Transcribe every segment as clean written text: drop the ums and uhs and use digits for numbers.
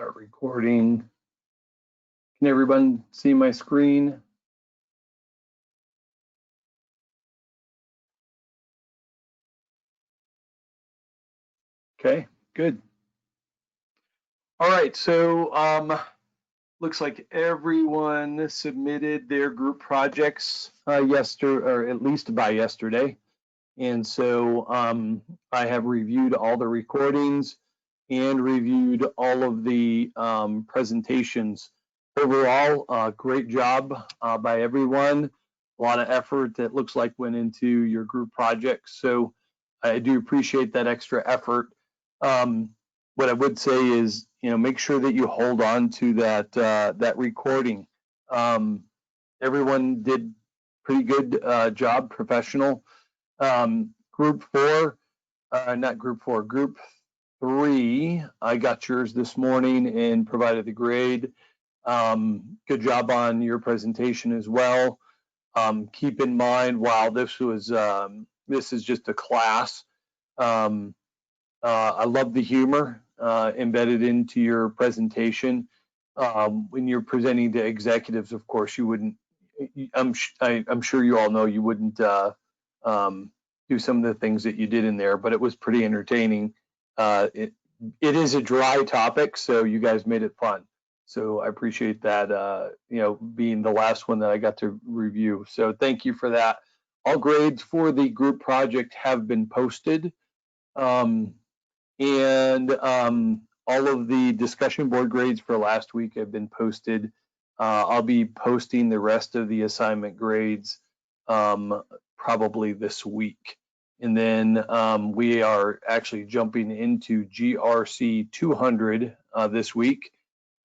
Start recording. Can everyone see my screen? Okay, good. All right, so looks like everyone submitted their group projects yesterday, or at least by yesterday. And so I have reviewed all the recordings and reviewed all of the presentations. Overall, great job by everyone. A lot of effort that looks like went into your group projects. So I do appreciate that extra effort. What I would say is, make sure that you hold on to that recording. Everyone did pretty good job, professional. Group 4, not group 4, group 3, I got yours this morning and provided the grade. Good job on your presentation as well. Keep in mind, while this is just a class, I love the humor embedded into your presentation. When you're presenting to executives, of course, you wouldn't, I'm sure you all know you wouldn't do some of the things that you did in there, but it was pretty entertaining. It is a dry topic, so you guys made it fun. So I appreciate that, being the last one that I got to review. So thank you for that. All grades for the group project have been posted. And all of the discussion board grades for last week have been posted. I'll be posting the rest of the assignment grades probably this week. And then we are actually jumping into GRC 200 this week.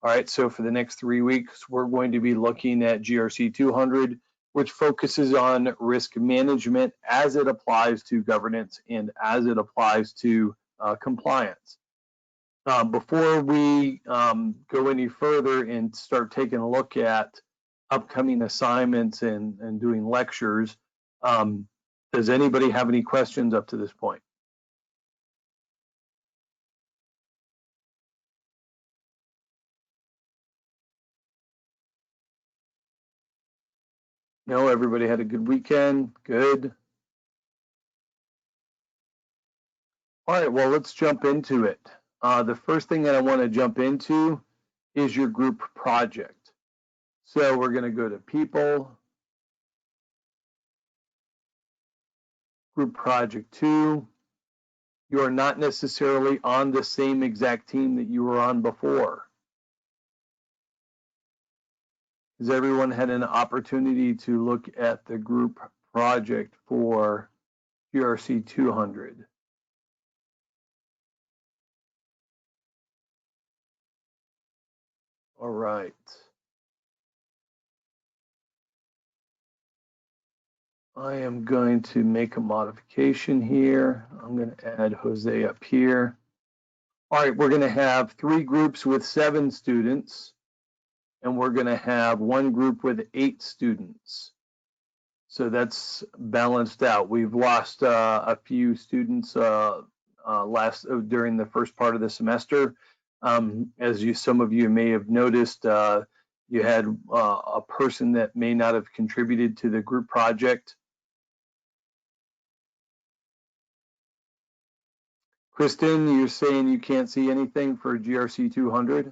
All right, so for the next 3 weeks, we're going to be looking at GRC 200, which focuses on risk management as it applies to governance and as it applies to compliance. Before we go any further and start taking a look at upcoming assignments and doing lectures, does anybody have any questions up to this point? No, everybody had a good weekend. Good. All right, well, let's jump into it. The first thing that I want to jump into is your group project. So we're going to go to People, Group Project 2. You are not necessarily on the same exact team that you were on before. Has everyone had an opportunity to look at the group project for GRC 200? All right. I am going to make a modification here. I'm going to add Jose up here. All right, we're going to have 3 groups with 7 students, and we're going to have 1 group with 8 students. So that's balanced out. We've lost a few students during the first part of the semester. As some of you may have noticed, you had a person that may not have contributed to the group project. Kristen, you're saying you can't see anything for GRC 200?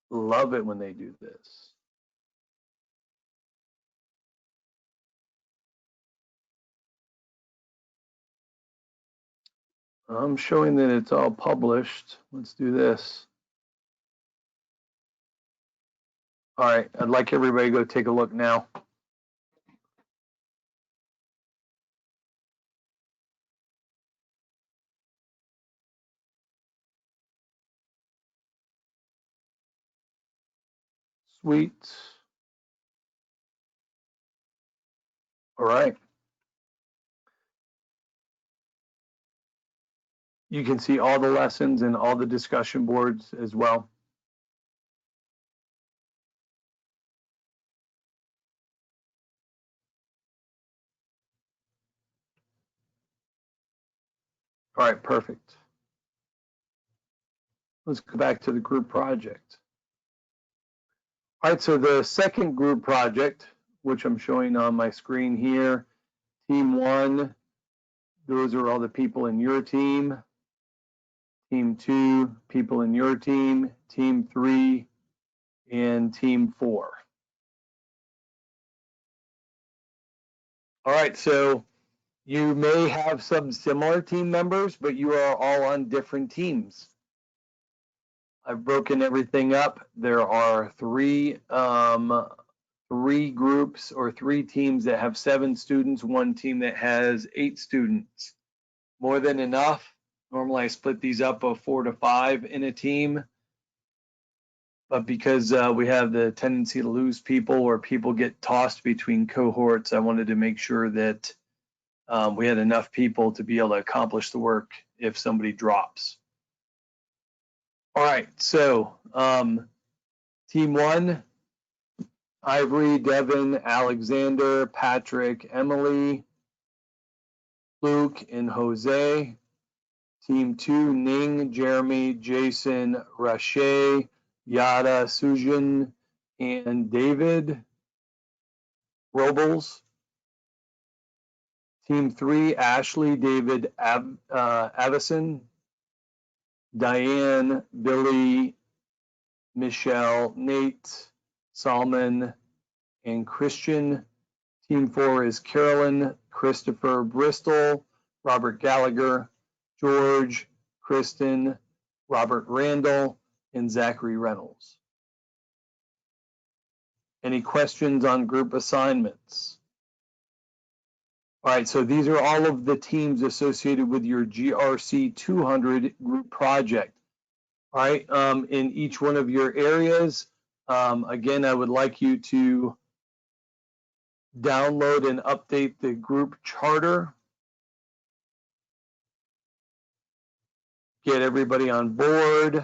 Love it when they do this. I'm showing that it's all published. Let's do this. All right, I'd like everybody to go take a look now. Sweet. All right. You can see all the lessons and all the discussion boards as well. All right, perfect. Let's go back to the group project. All right, so the second group project, which I'm showing on my screen here, team 1, those are all the people in your team. Team 2, people in your team. Team 3, and team 4. All right, so you may have some similar team members, but you are all on different teams. I've broken everything up. There are three groups or 3 teams that have 7 students, 1 team that has 8 students. More than enough. Normally I split these up of 4 to 5 in a team. But because we have the tendency to lose people or people get tossed between cohorts, I wanted to make sure that we had enough people to be able to accomplish the work if somebody drops. All right, so team 1, Ivory, Devin, Alexander, Patrick, Emily, Luke, and Jose. Team 2, Ning, Jeremy, Jason, Rashay, Yada, Sujan, and David Robles. Team 3, Ashley, David Avison, Diane, Billy, Michelle, Nate, Salman, and Christian. Team 4 is Carolyn, Christopher, Bristol, Robert Gallagher, George, Kristen, Robert Randall, and Zachary Reynolds. Any questions on group assignments? All right, so these are all of the teams associated with your GRC 200 group project. All right, in each one of your areas, again, I would like you to download and update the group charter. Get everybody on board.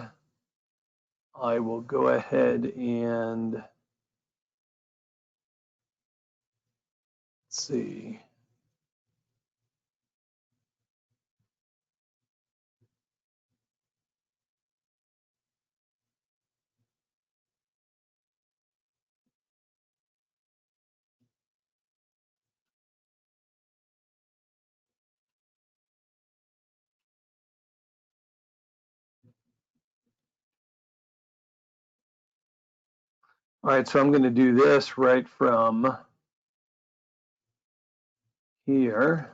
I will go ahead and let's see. All right, so I'm going to do this right from here.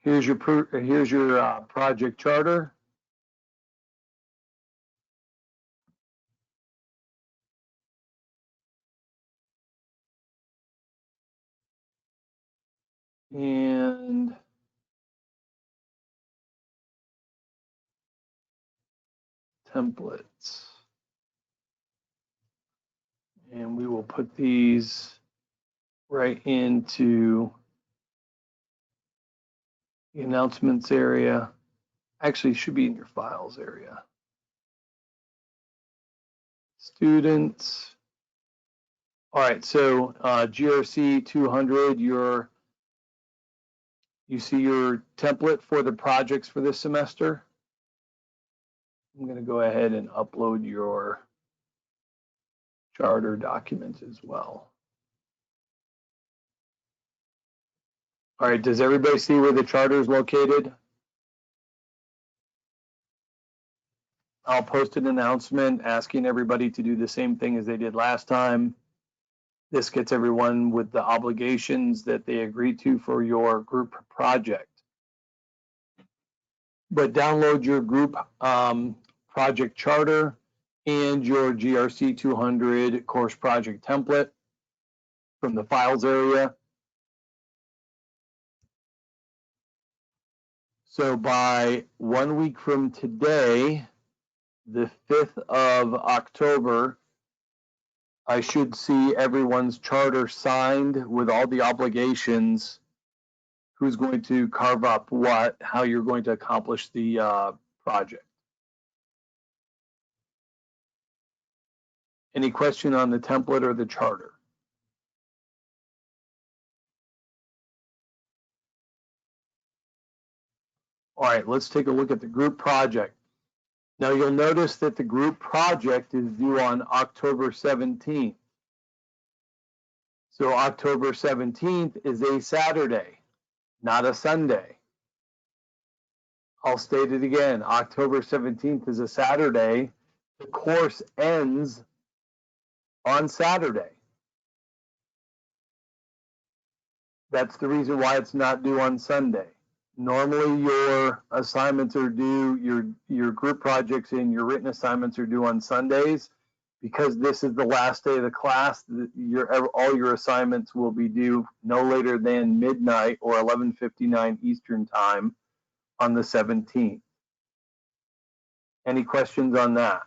Here's your project charter. And templates. And we will put these right into the announcements area. Actually, it should be in your files area. Students. All right, so GRC 200, you see your template for the projects for this semester. I'm going to go ahead and upload your charter document as well. All right, does everybody see where the charter is located? I'll post an announcement asking everybody to do the same thing as they did last time. This gets everyone with the obligations that they agreed to for your group project. But download your group project charter and your GRC 200 course project template from the files area. So by 1 week from today, the 5th of October, I should see everyone's charter signed with all the obligations who's going to carve up what, how you're going to accomplish the project. Any question on the template or the charter? All right, let's take a look at the group project. Now you'll notice that the group project is due on October 17th. So October 17th is a Saturday, not a Sunday. I'll state it again. October 17th is a Saturday. The course ends on Saturday. That's the reason why it's not due on Sunday. Normally your assignments are due, your group projects and your written assignments are due on Sundays. Because this is the last day of the class, all your assignments will be due no later than midnight or 11:59 Eastern time on the 17th. Any questions on that?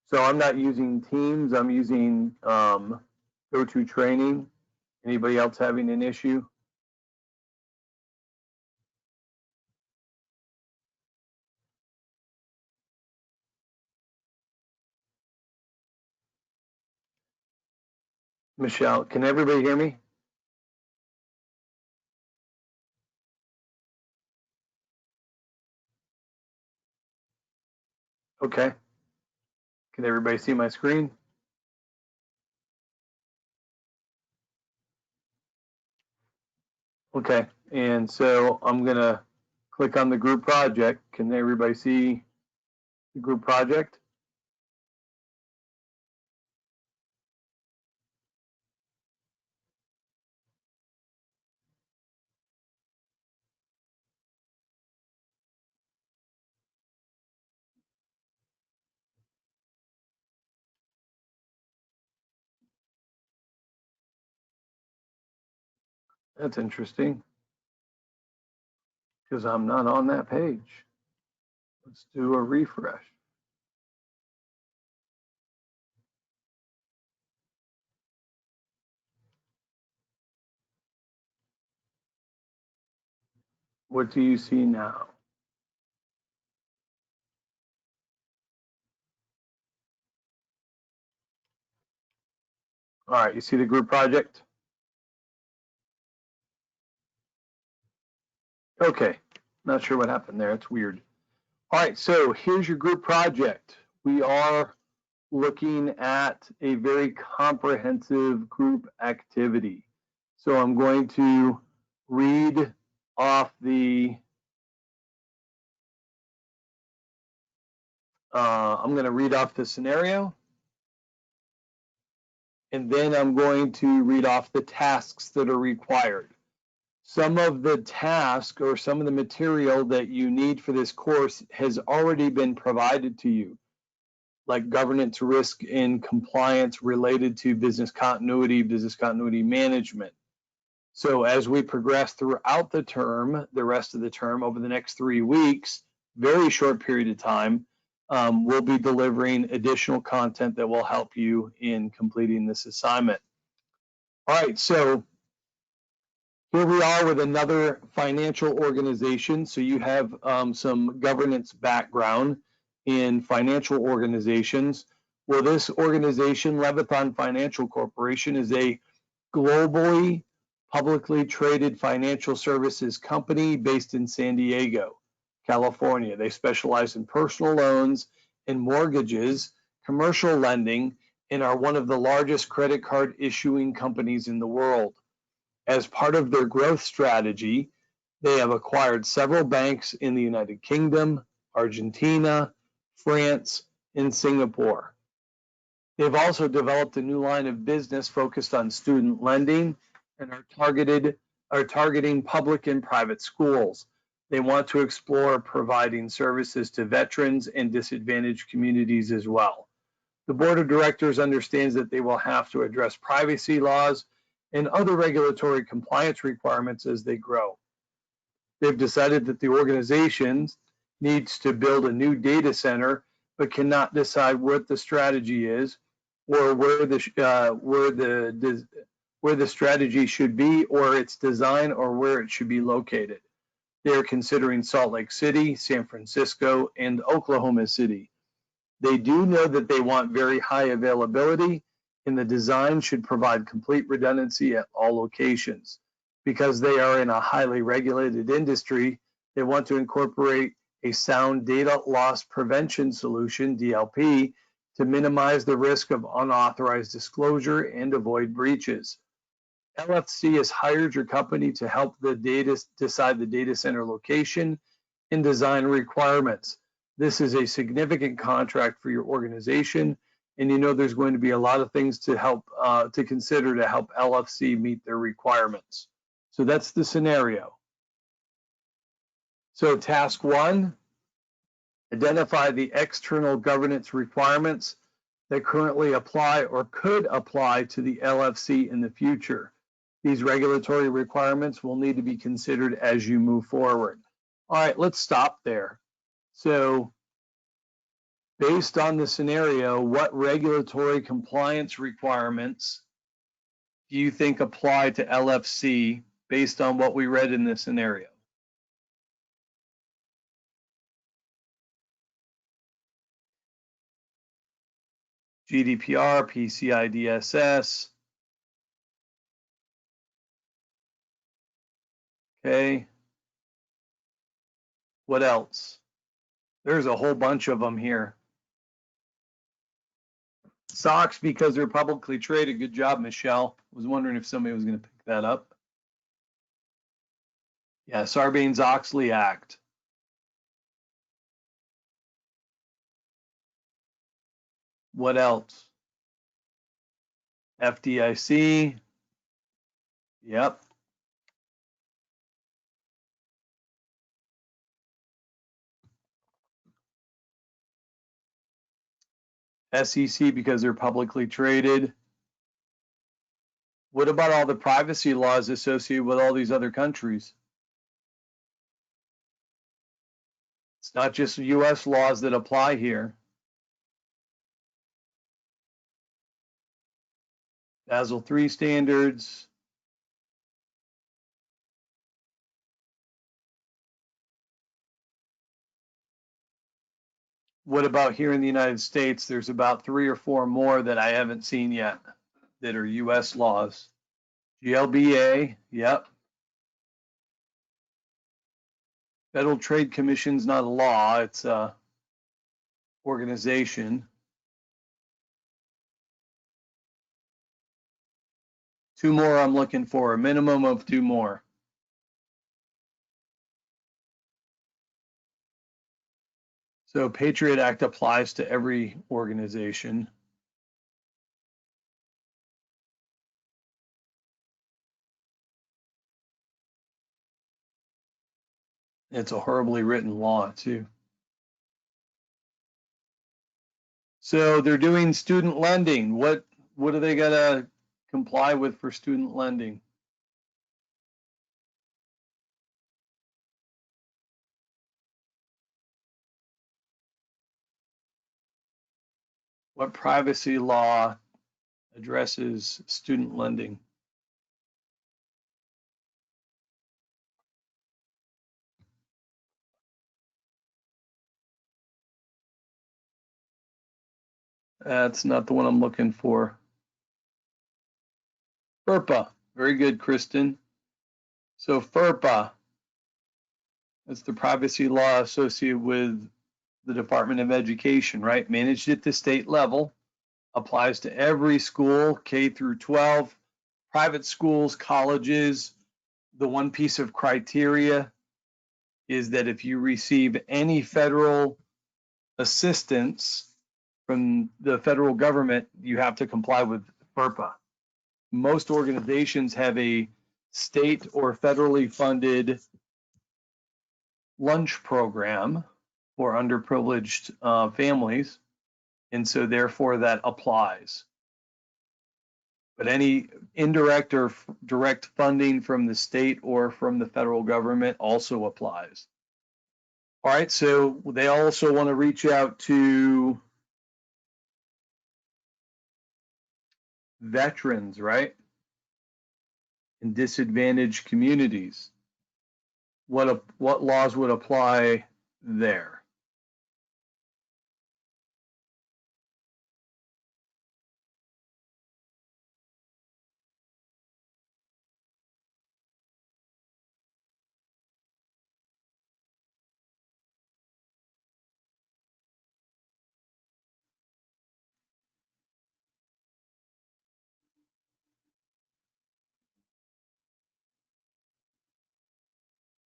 So I'm not using Teams, I'm using GoToTraining. Anybody else having an issue? Michelle, can everybody hear me? Okay. Can everybody see my screen? Okay, and so I'm gonna click on the group project. Can everybody see the group project? That's interesting, because I'm not on that page. Let's do a refresh. What do you see now? All right, you see the group project? Okay, not sure what happened there. It's weird. All right, so here's your group project. We are looking at a very comprehensive group activity. So I'm going to read off the scenario, and then I'm going to read off the tasks that are required. Some of the task or some of the material that you need for this course has already been provided to you, like governance, risk, and compliance related to business continuity management. So as we progress throughout the term, the rest of the term, over the next 3 weeks, very short period of time, we'll be delivering additional content that will help you in completing this assignment. All right, so here we are with another financial organization. So you have some governance background in financial organizations. Well, this organization, Levithan Financial Corporation, is a globally publicly traded financial services company based in San Diego, California. They specialize in personal loans and mortgages, commercial lending, and are one of the largest credit card issuing companies in the world. As part of their growth strategy, they have acquired several banks in the United Kingdom, Argentina, France, and Singapore. They've also developed a new line of business focused on student lending and are targeting public and private schools. They want to explore providing services to veterans and disadvantaged communities as well. The board of directors understands that they will have to address privacy laws and other regulatory compliance requirements as they grow. They've decided that the organization needs to build a new data center, but cannot decide what the strategy is or where the strategy should be, or its design, or where it should be located. They are considering Salt Lake City, San Francisco, and Oklahoma City. They do know that they want very high availability, and the design should provide complete redundancy at all locations. Because they are in a highly regulated industry, they want to incorporate a sound data loss prevention solution, DLP, to minimize the risk of unauthorized disclosure and avoid breaches. LFC has hired your company to help decide the data center location and design requirements. This is a significant contract for your organization, and you know there's going to be a lot of things to help to consider to help LFC meet their requirements. So that's the scenario. So task 1, identify the external governance requirements that currently apply or could apply to the LFC in the future. These regulatory requirements will need to be considered as you move forward. All right, let's stop there. So based on the scenario, what regulatory compliance requirements do you think apply to LFC based on what we read in this scenario? GDPR, PCI DSS. Okay. What else? There's a whole bunch of them here. SOX, because they're publicly traded. Good job, Michelle. I was wondering if somebody was going to pick that up. Yeah, Sarbanes-Oxley Act. What else? FDIC. Yep. SEC, because they're publicly traded. What about all the privacy laws associated with all these other countries? It's not just US laws that apply here. Basel III standards. What about here in the United States? There's about 3 or 4 more that I haven't seen yet that are US laws. GLBA, yep. Federal Trade Commission's not a law, it's a organization. 2 more I'm looking for, a minimum of 2 more. So Patriot Act applies to every organization. It's a horribly written law too. So they're doing student lending. What do they gotta comply with for student lending? What privacy law addresses student lending? That's not the one I'm looking for. FERPA. Very good, Kristen. So FERPA, that's the privacy law associated with the Department of Education, right? Managed at the state level, applies to every school, K through 12, private schools, colleges. The one piece of criteria is that if you receive any federal assistance from the federal government, you have to comply with FERPA. Most organizations have a state or federally funded lunch program for underprivileged families, and so therefore that applies. But any indirect or direct funding from the state or from the federal government also applies. All right, so they also want to reach out to veterans, right? In disadvantaged communities. What laws would apply there?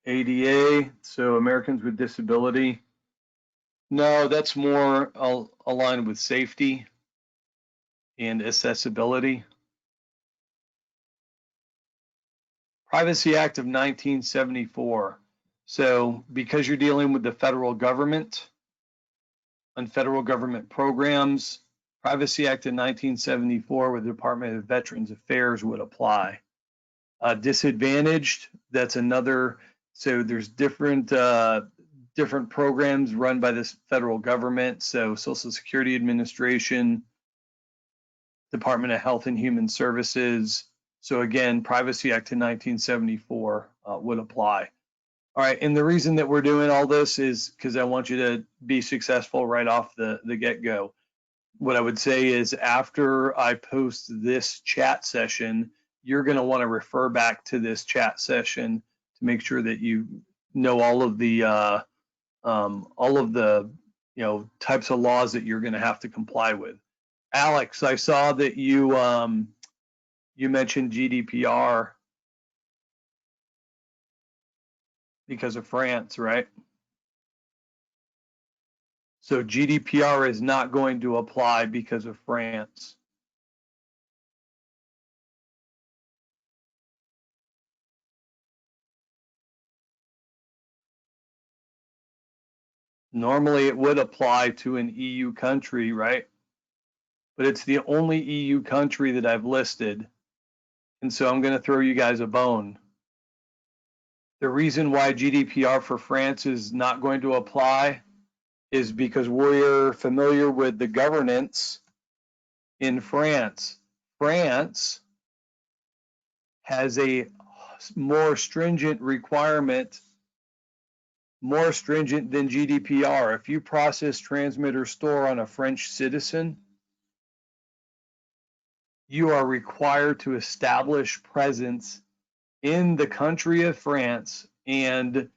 ADA, so Americans with Disability. No, that's more aligned with safety and accessibility. Privacy Act of 1974. So because you're dealing with the federal government and federal government programs, Privacy Act of 1974 with the Department of Veterans Affairs would apply. Disadvantaged, that's another. So there's different programs run by this federal government. So Social Security Administration, Department of Health and Human Services. So again, Privacy Act of 1974 would apply. All right, and the reason that we're doing all this is because I want you to be successful right off the get-go. What I would say is after I post this chat session, you're going to want to refer back to this chat session to make sure that you know all of the types of laws that you're going to have to comply with. Alex, I saw that you mentioned GDPR because of France, right? So GDPR is not going to apply because of France. Normally it would apply to an EU country, right? But it's the only EU country that I've listed. And so I'm going to throw you guys a bone. The reason why GDPR for France is not going to apply is because we're familiar with the governance in France. France has a more stringent requirement, more stringent than GDPR. If you process, transmit, or store on a French citizen, you are required to establish presence in the country of France, and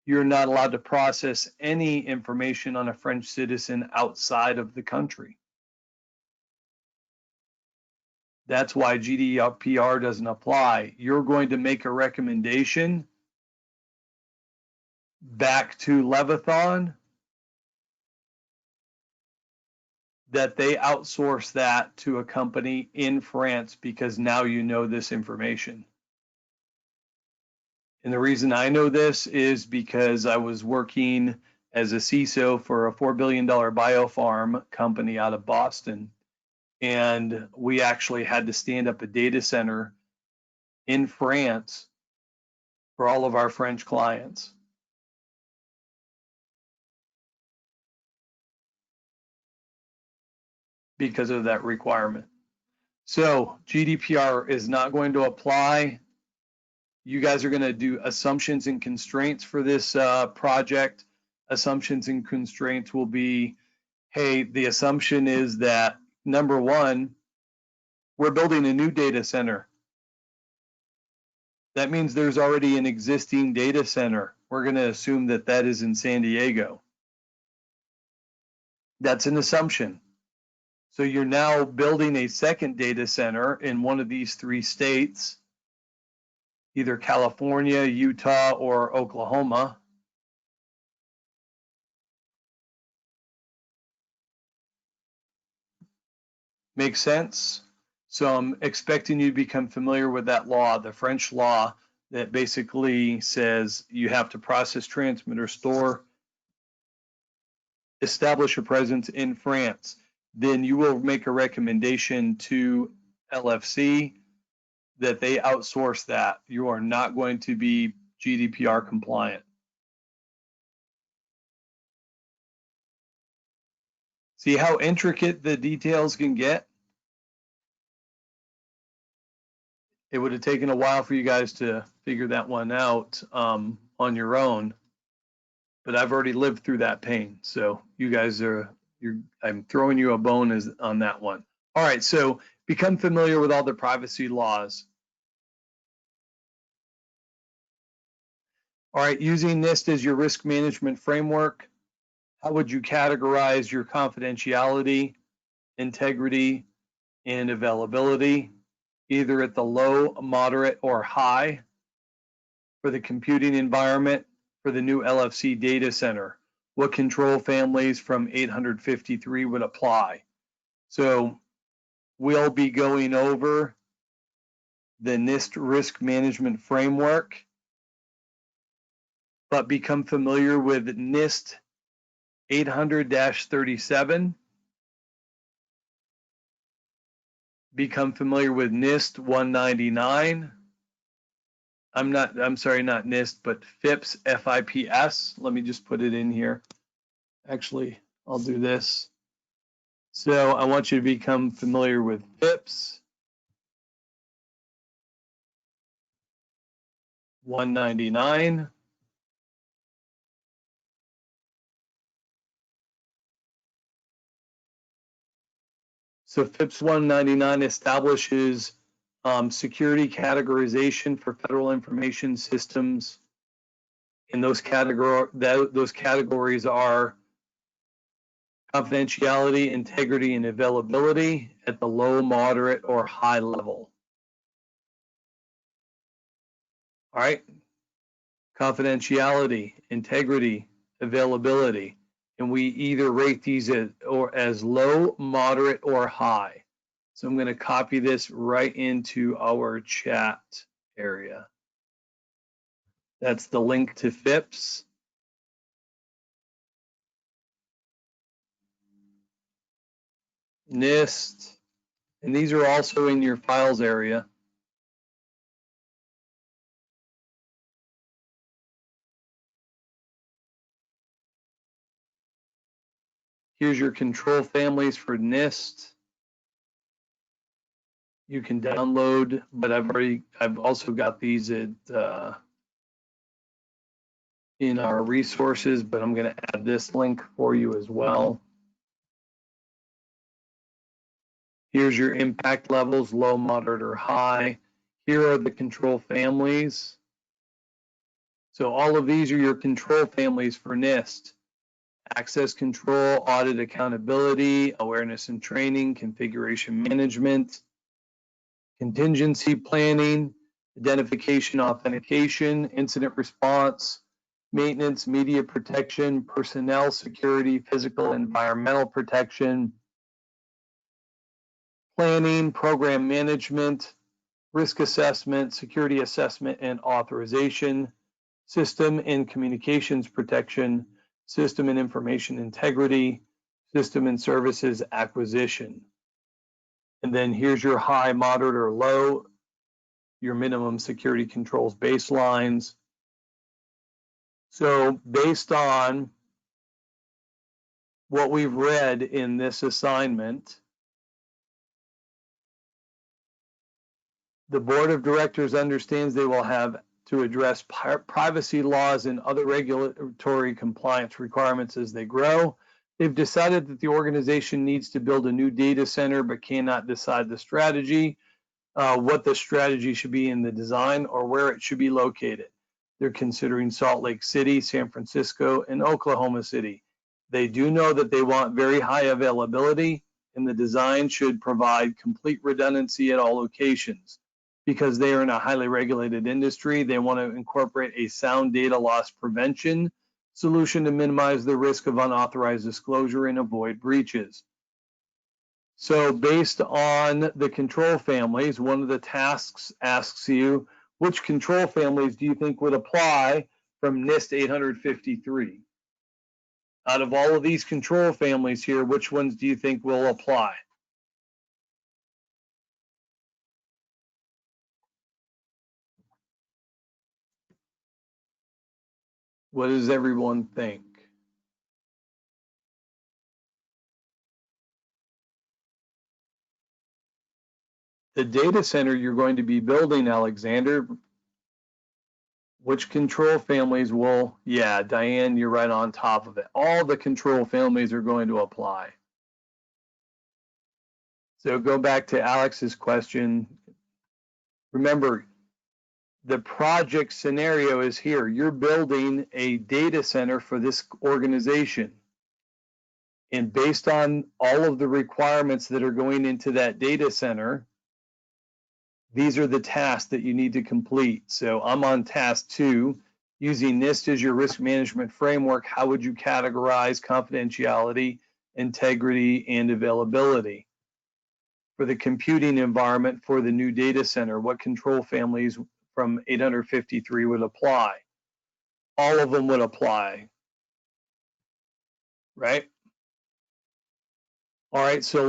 you're not allowed to process any information on a French citizen outside of the country. That's why GDPR doesn't apply. You're going to make a recommendation back to Leviathan that they outsource that to a company in France because now you know this information. And the reason I know this is because I was working as a CISO for a $4 billion biofarm company out of Boston. And we actually had to stand up a data center in France for all of our French clients. Because of that requirement. So GDPR is not going to apply. You guys are going to do assumptions and constraints for this project. Assumptions and constraints will be, hey, the assumption is that number one, we're building a new data center. That means there's already an existing data center. We're going to assume that that is in San Diego. That's an assumption. So you're now building a second data center in one of these three states, either California, Utah, or Oklahoma. Makes sense? So I'm expecting you to become familiar with that law, the French law that basically says you have to process, transmit, or store, establish a presence in France. Then you will make a recommendation to LFC that they outsource that. You are not going to be GDPR compliant. See how intricate the details can get? It would have taken a while for you guys to figure that one out on your own, but I've already lived through that pain. So you guys I'm throwing you a bone on that one. All right, so become familiar with all the privacy laws. All right, using NIST as your risk management framework, how would you categorize your confidentiality, integrity, and availability, either at the low, moderate, or high for the computing environment for the new LFC data center? What control families from 853 would apply? So we'll be going over the NIST risk management framework, but become familiar with NIST 800-37. Become familiar with NIST 199. I'm sorry, not NIST, but FIPS, FIPS. Let me just put it in here. Actually, I'll do this. So I want you to become familiar with FIPS 199. So FIPS 199 establishes security categorization for federal information systems. And those categories are confidentiality, integrity, and availability at the low, moderate, or high level. All right. Confidentiality, integrity, availability. And we either rate these as low, moderate, or high. So I'm going to copy this right into our chat area. That's the link to FIPS. NIST, and these are also in your files area. Here's your control families for NIST. You can download, but I've also got these at in our resources, but I'm going to add this link for you as well. Here's your impact levels, low, moderate, or high. Here are the control families. So all of these are your control families for NIST. Access control, audit accountability, awareness and training, configuration management, contingency planning, identification, authentication, incident response, maintenance, media protection, personnel security, physical, environmental protection, planning, program management, risk assessment, security assessment and authorization, system and communications protection, system and information integrity, system and services acquisition. And then here's your high, moderate, or low, your minimum security controls baselines. So based on what we've read in this assignment, the board of directors understands they will have to address privacy laws and other regulatory compliance requirements as they grow. They've decided that the organization needs to build a new data center, but cannot decide the strategy, what the strategy should be in the design, or where it should be located. They're considering Salt Lake City, San Francisco, and Oklahoma City. They do know that they want very high availability, and the design should provide complete redundancy at all locations. Because they are in a highly regulated industry, they want to incorporate a sound data loss prevention solution to minimize the risk of unauthorized disclosure and avoid breaches. So based on the control families, one of the tasks asks you, which control families do you think would apply from NIST 853? Out of all of these control families here, which ones do you think will apply? What does everyone think? The data center you're going to be building, Alexander, which control families will, yeah, Diane, you're right on top of it. All the control families are going to apply. So go back to Alex's question. Remember, the project scenario is here. You're building a data center for this organization. And based on all of the requirements that are going into that data center, these are the tasks that you need to complete. So I'm on task 2. Using NIST as your risk management framework, how would you categorize confidentiality, integrity, and availability? For the computing environment for the new data center, what control families from 853 would apply? All of them would apply, right? All right, so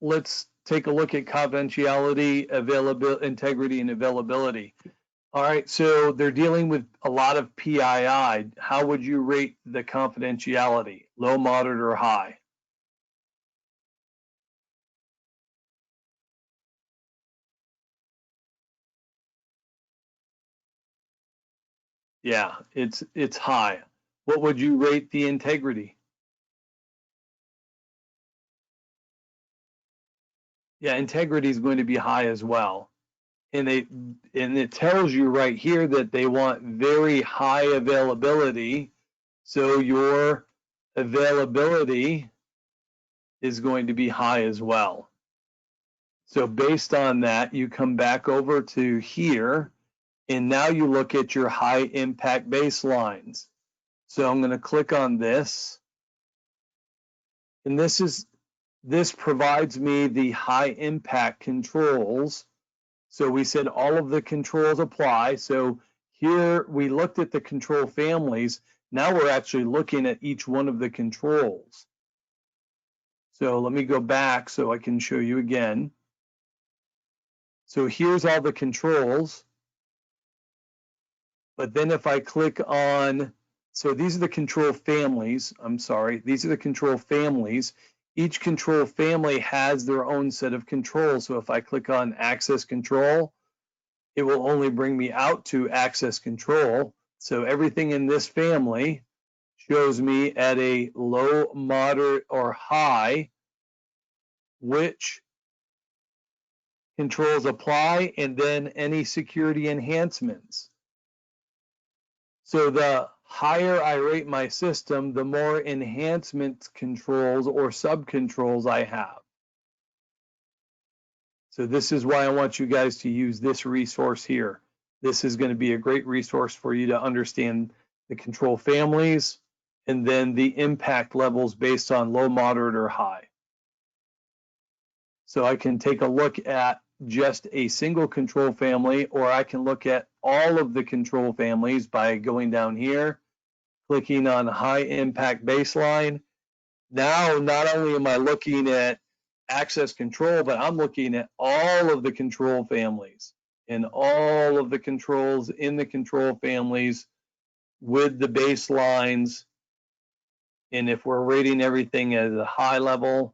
let's take a look at confidentiality, availability, integrity, and availability. All right, so they're dealing with a lot of PII. How would you rate the confidentiality? Low, moderate, or high? Yeah, it's high. What would you rate the integrity? Yeah, integrity is going to be high as well. And it tells you right here that they want very high availability. So your availability is going to be high as well. So based on that, you come back over to here, and now you look at your high impact baselines. So I'm going to click on this, and this provides me the high impact controls. So we said all of the controls apply. So here we looked at the control families. Now we're actually looking at each one of the controls. So let me go back so I can show you again. So here's all the controls. But then if I click on, so these are the control families. I'm sorry, these are the control families. Each control family has their own set of controls. So if I click on access control, it will only bring me out to access control. So everything in this family shows me at a low, moderate, or high which controls apply, and then any security enhancements. So the higher I rate my system, the more enhancement controls or sub-controls I have. So this is why I want you guys to use this resource here. This is going to be a great resource for you to understand the control families and then the impact levels based on low, moderate, or high. So I can take a look at just a single control family, or I can look at all of the control families by going down here, clicking on high impact baseline. Now, not only am I looking at access control, but I'm looking at all of the control families and all of the controls in the control families with the baselines. And if we're rating everything at a high level,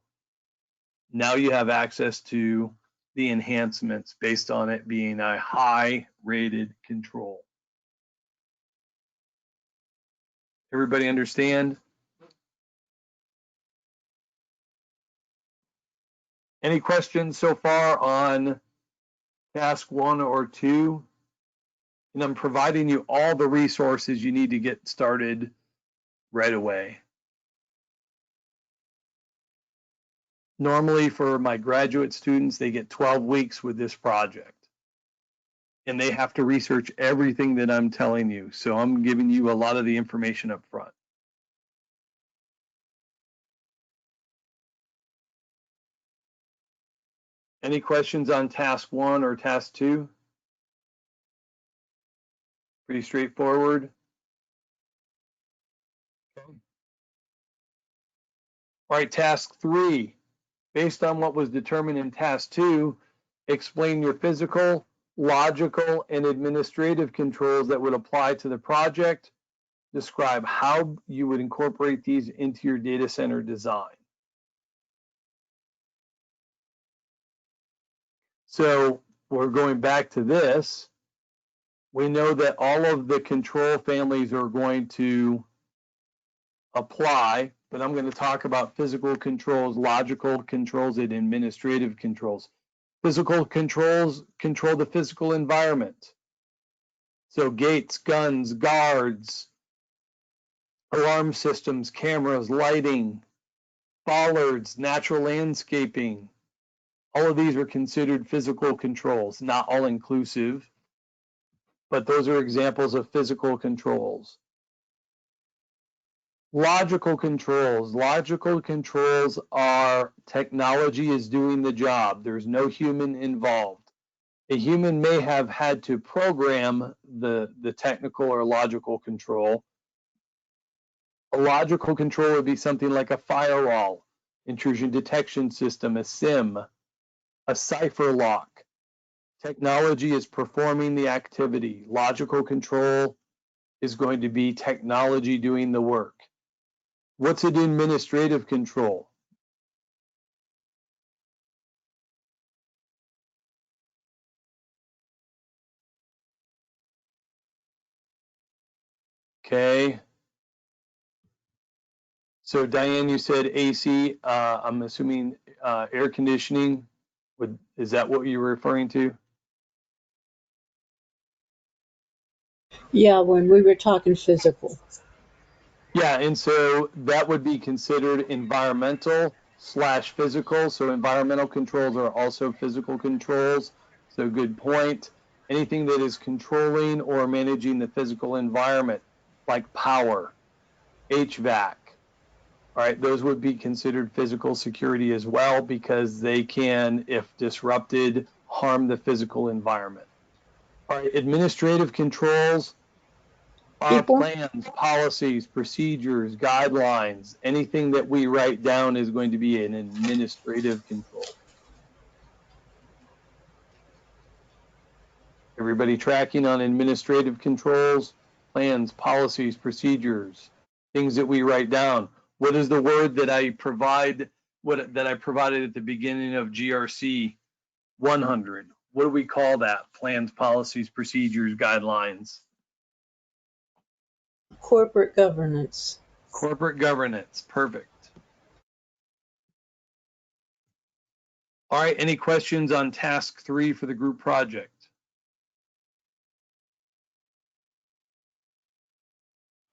now you have access to the enhancements based on it being a high rated control. Everybody understand? Any questions so far on task 1 or 2? And I'm providing you all the resources you need to get started right away. Normally for my graduate students, they get 12 weeks with this project. And they have to research everything that I'm telling you. So I'm giving you a lot of the information up front. Any questions on task 1 or task 2? Pretty straightforward. Okay. All right, task 3. Based on what was determined in task 2, explain your physical, logical, and administrative controls that would apply to the project. Describe how you would incorporate these into your data center design. So we're going back to this. We know that all of the control families are going to apply, but I'm going to talk about physical controls, logical controls, and administrative controls. Physical controls control the physical environment. So gates, guns, guards, alarm systems, cameras, lighting, bollards, natural landscaping. All of these are considered physical controls, not all inclusive, but those are examples of physical controls. Logical controls. Logical controls are technology is doing the job. There's no human involved. A human may have had to program the technical or logical control. A logical control would be something like a firewall, intrusion detection system, a SIM, a cipher lock. Technology is performing the activity. Logical control is going to be technology doing the work. What's an administrative control? Okay. So Diane, you said AC. I'm assuming air conditioning. Is that what you're referring to? Yeah, when we were talking physical. Yeah, and so that would be considered environmental slash physical. So environmental controls are also physical controls. So good point. Anything that is controlling or managing the physical environment, like power, HVAC, all right, those would be considered physical security as well because they can, if disrupted, harm the physical environment. All right, administrative controls are People, plans, policies, procedures, guidelines. Anything that we write down is going to be an administrative control. Everybody tracking on administrative controls, plans, policies, procedures, things that we write down. What is the word that I provide, that I provided at the beginning of GRC 100? What do we call that? Plans, policies, procedures, guidelines. corporate governance. Corporate governance, perfect. All right, any questions on task 3 for the group project?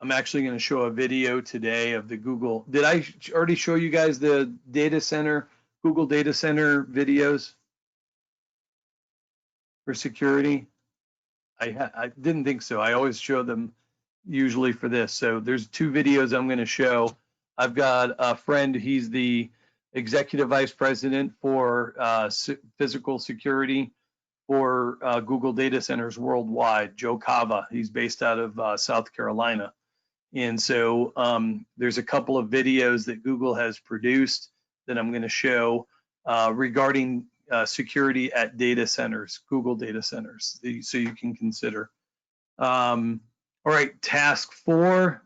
I'm actually going to show a video today of the Google. Did I already show you guys the data center, Google data center videos for security? I didn't think so. I always show them usually for this. So there's 2 videos I'm going to show. I've got a friend, he's the executive vice president for physical security for Google data centers worldwide, Joe Cava. He's based out of South Carolina. And so there's a couple of videos that Google has produced that I'm going to show regarding security at data centers, Google data centers, so you can consider. All right, task 4,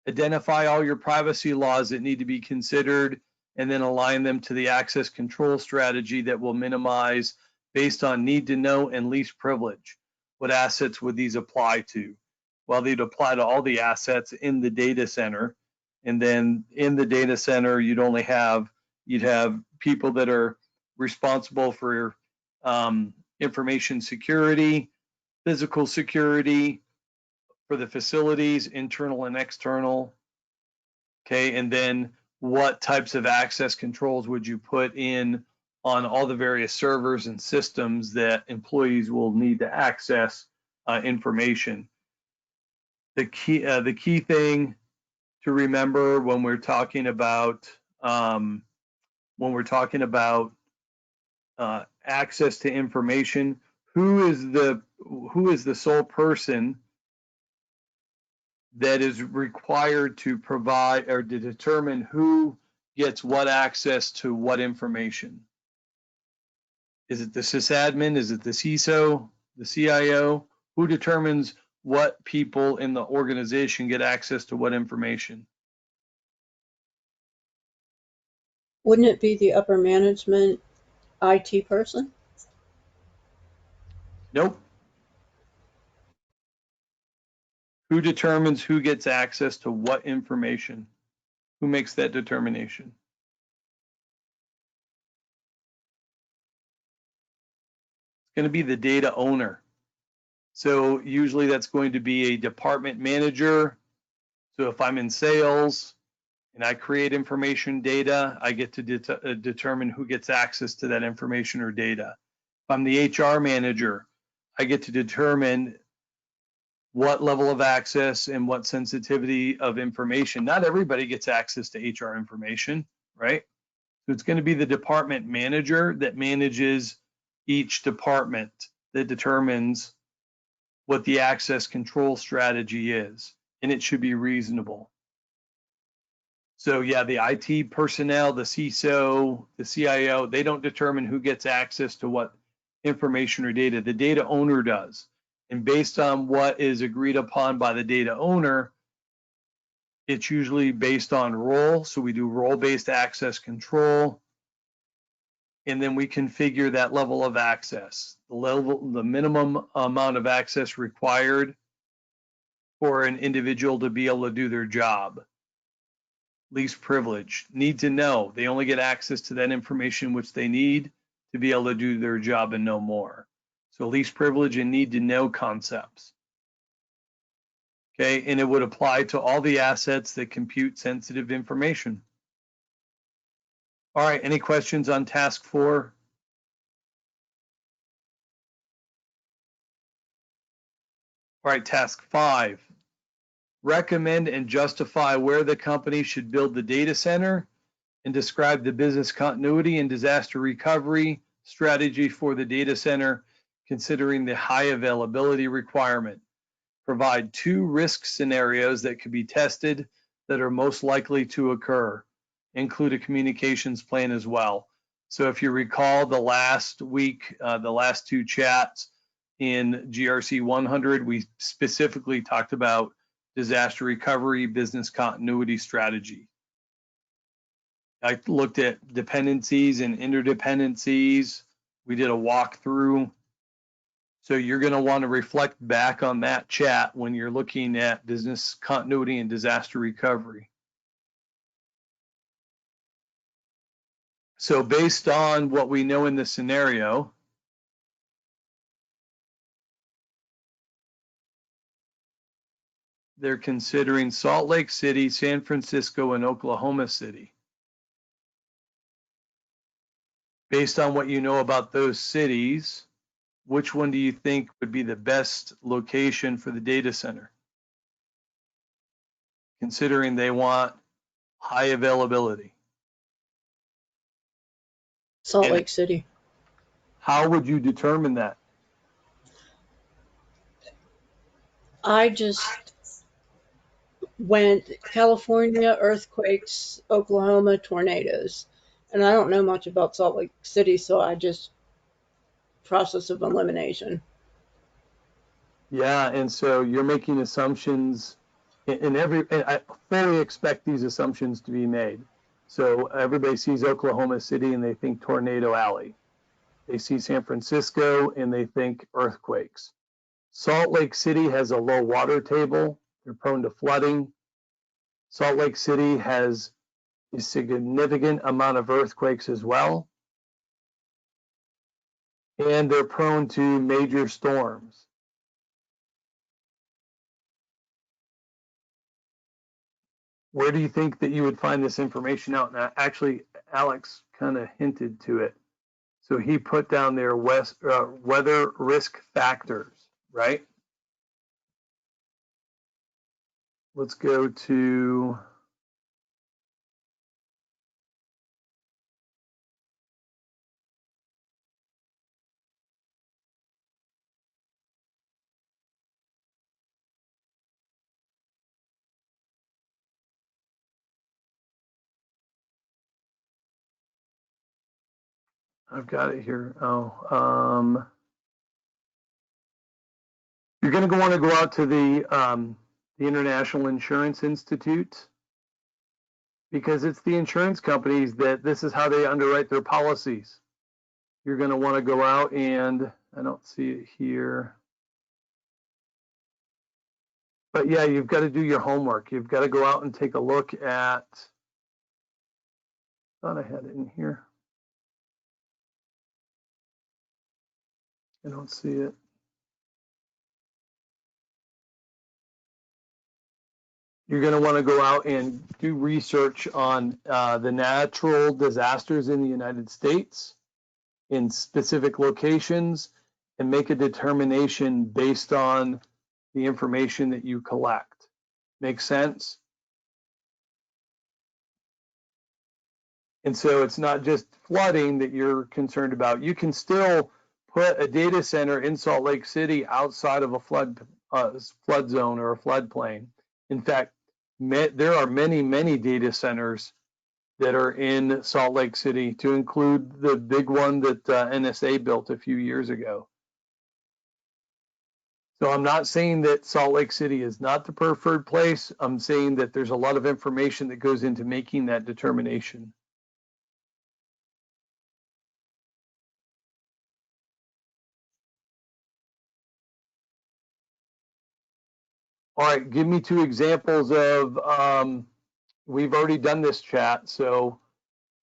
identify all your privacy laws that need to be considered and then align them to the access control strategy that will minimize based on need to know and least privilege. What assets would these apply to? Well, they'd apply to all the assets in the data center. And then in the data center, you'd have people that are responsible for information security, physical security for the facilities, internal and external. Okay, and then what types of access controls would you put in on all the various servers and systems that employees will need to access information? The key thing to remember when we're talking about access to information, who is the sole person that is required to provide or to determine who gets what access to what information? Is it the sysadmin? Is it the CISO, the CIO? Who determines what people in the organization get access to what information? Wouldn't it be the upper management IT person? Nope. Who determines who gets access to what information? Who makes that determination? It's going to be the data owner. So usually that's going to be a department manager. So if I'm in sales and I create information data, I get to determine who gets access to that information or data. If I'm the HR manager, I get to determine what level of access and what sensitivity of information. Not everybody gets access to HR information, right? So it's going to be the department manager that manages each department that determines what the access control strategy is, and it should be reasonable. So yeah, the IT personnel, the CISO, the CIO, they don't determine who gets access to what information or data. The data owner does. And based on what is agreed upon by the data owner, it's usually based on role. So we do role-based access control. And then we configure that level of access, the minimum amount of access required for an individual to be able to do their job. Least privilege, need to know. They only get access to that information which they need to be able to do their job and no more. So least privilege and need to know concepts. Okay, and it would apply to all the assets that compute sensitive information. All right, any questions on task 4? All right, task 5. Recommend and justify where the company should build the data center and describe the business continuity and disaster recovery strategy for the data center, considering the high availability requirement. Provide 2 risk scenarios that could be tested that are most likely to occur. Include a communications plan as well. So if you recall the last week, the last 2 chats in GRC 100, we specifically talked about disaster recovery, business continuity strategy. I looked at dependencies and interdependencies. We did a walkthrough. So you're going to want to reflect back on that chat when you're looking at business continuity and disaster recovery. So based on what we know in the scenario, they're considering Salt Lake City, San Francisco, and Oklahoma City. Based on what you know about those cities, which one do you think would be the best location for the data center? Considering they want high availability. Salt Lake City. How would you determine that? I just went California, earthquakes, Oklahoma, tornadoes. And I don't know much about Salt Lake City, so I just process of elimination. Yeah, and so you're making assumptions, and I fully expect these assumptions to be made. So everybody sees Oklahoma City and they think Tornado Alley. They see San Francisco and they think earthquakes. Salt Lake City has a low water table. They're prone to flooding. Salt Lake City has a significant amount of earthquakes as well. And they're prone to major storms. Where do you think that you would find this information out? And actually, Alex kind of hinted to it. So he put down there weather risk factors, right? Let's go to I've got it here. You're going to want to go out to the International Insurance Institute, because it's the insurance companies that this is how they underwrite their policies. You're going to want to go out and I don't see it here. But yeah, you've got to do your homework. You've got to go out and take a look at, thought I had it in here. I don't see it. You're going to want to go out and do research on the natural disasters in the United States in specific locations and make a determination based on the information that you collect. Make sense? And so it's not just flooding that you're concerned about. You can still put a data center in Salt Lake City outside of a flood zone or a floodplain. In fact, there are many, many data centers that are in Salt Lake City, to include the big one that NSA built a few years ago. So I'm not saying that Salt Lake City is not the preferred place. I'm saying that there's a lot of information that goes into making that determination. All right, give me 2 examples of, we've already done this chat. So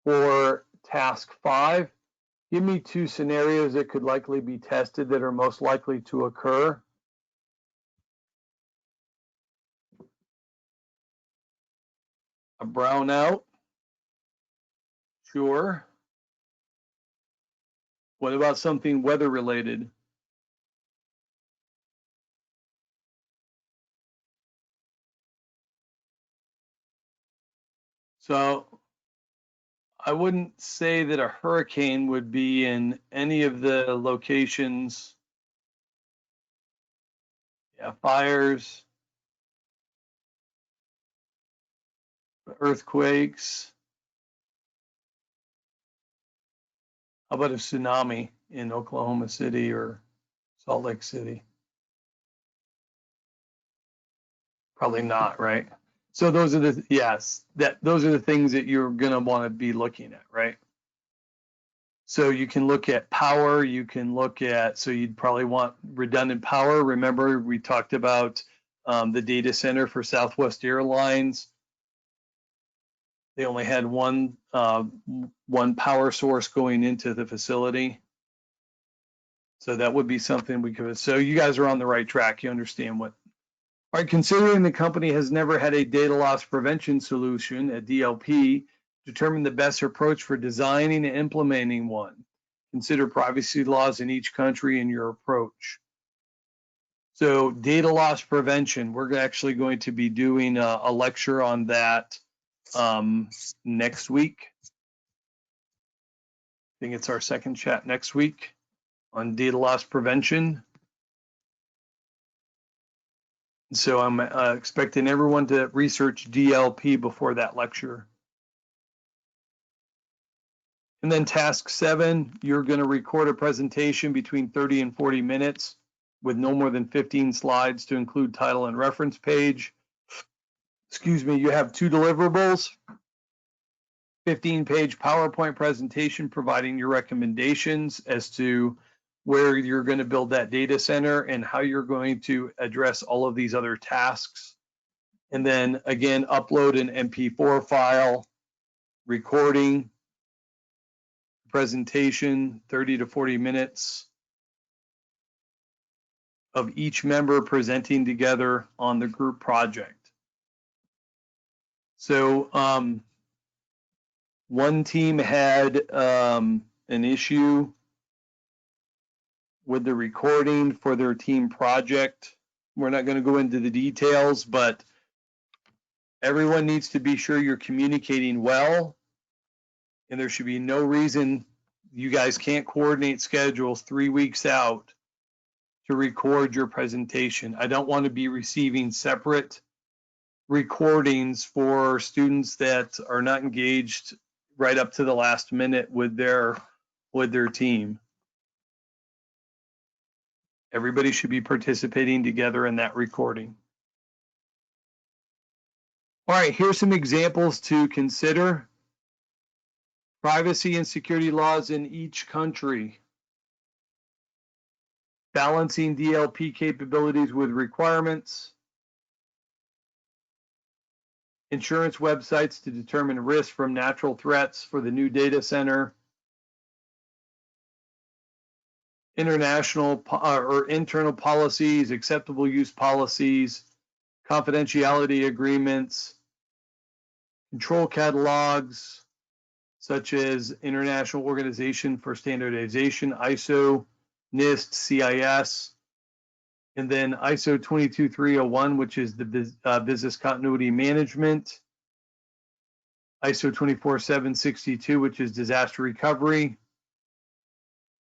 for task 5, give me 2 scenarios that could likely be tested that are most likely to occur. A brownout, sure. What about something weather related? So I wouldn't say that a hurricane would be in any of the locations. Yeah, fires, earthquakes. How about a tsunami in Oklahoma City or Salt Lake City? Probably not, right? So those are the, yes, those are the things that you're gonna want to be looking at, right? So you can look at power, you can look at, so you'd probably want redundant power. Remember, we talked about the data center for Southwest Airlines. They only had one power source going into the facility. So that would be something we could, so you guys are on the right track. You understand what. All right, considering the company has never had a data loss prevention solution, a DLP, determine the best approach for designing and implementing one. Consider privacy laws in each country in your approach. So data loss prevention, we're actually going to be doing a lecture on that next week. I think it's our second chat next week on data loss prevention. So I'm expecting everyone to research DLP before that lecture. And then task 7, you're going to record a presentation between 30 and 40 minutes with no more than 15 slides to include title and reference page. Excuse me, you have 2 deliverables, 15-page PowerPoint presentation providing your recommendations as to where you're going to build that data center and how you're going to address all of these other tasks. And then again, upload an MP4 file, recording, presentation, 30 to 40 minutes of each member presenting together on the group project. So one team had an issue with the recording for their team project. We're not going to go into the details, but everyone needs to be sure you're communicating well, and there should be no reason you guys can't coordinate schedules 3 weeks out to record your presentation. I don't want to be receiving separate recordings for students that are not engaged right up to the last minute with their team. Everybody should be participating together in that recording. All right, here's some examples to consider. Privacy and security laws in each country. balancing DLP capabilities with requirements, insurance websites to determine risk from natural threats for the new data center, international or internal policies, acceptable use policies, confidentiality agreements, control catalogs, such as International Organization for Standardization, ISO, NIST, CIS, and then ISO 22301, which is the business continuity management, ISO 24762, which is disaster recovery,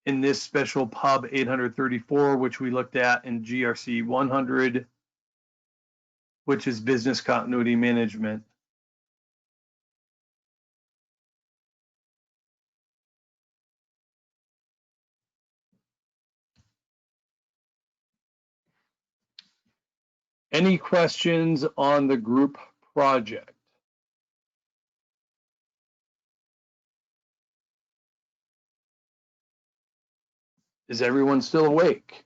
in this special pub 834, which we looked at in GRC 100, which is business continuity management. Any questions on the group project? Is everyone still awake?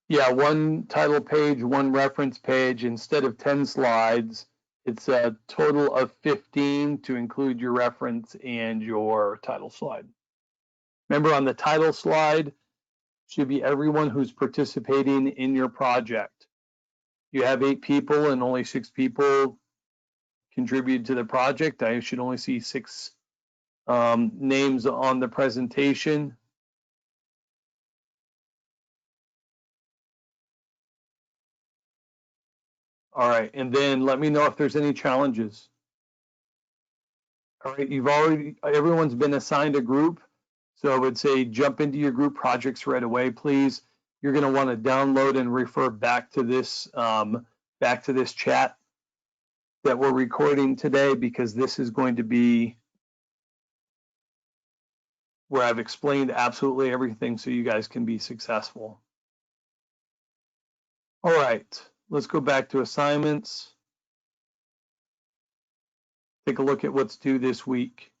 Yeah, one title page, one reference page. Instead of 10 slides, it's a total of 15 to include your reference and your title slide. Remember, on the title slide should be everyone who's participating in your project. You have 8 people and only 6 people contribute to the project. I should only see 6 names on the presentation. All right, and then let me know if there's any challenges. All right, everyone's been assigned a group. So I would say jump into your group projects right away, please. You're gonna wanna download and refer back to this chat that we're recording today, because this is going to be where I've explained absolutely everything so you guys can be successful. All right, let's go back to assignments. Take a look at what's due this week.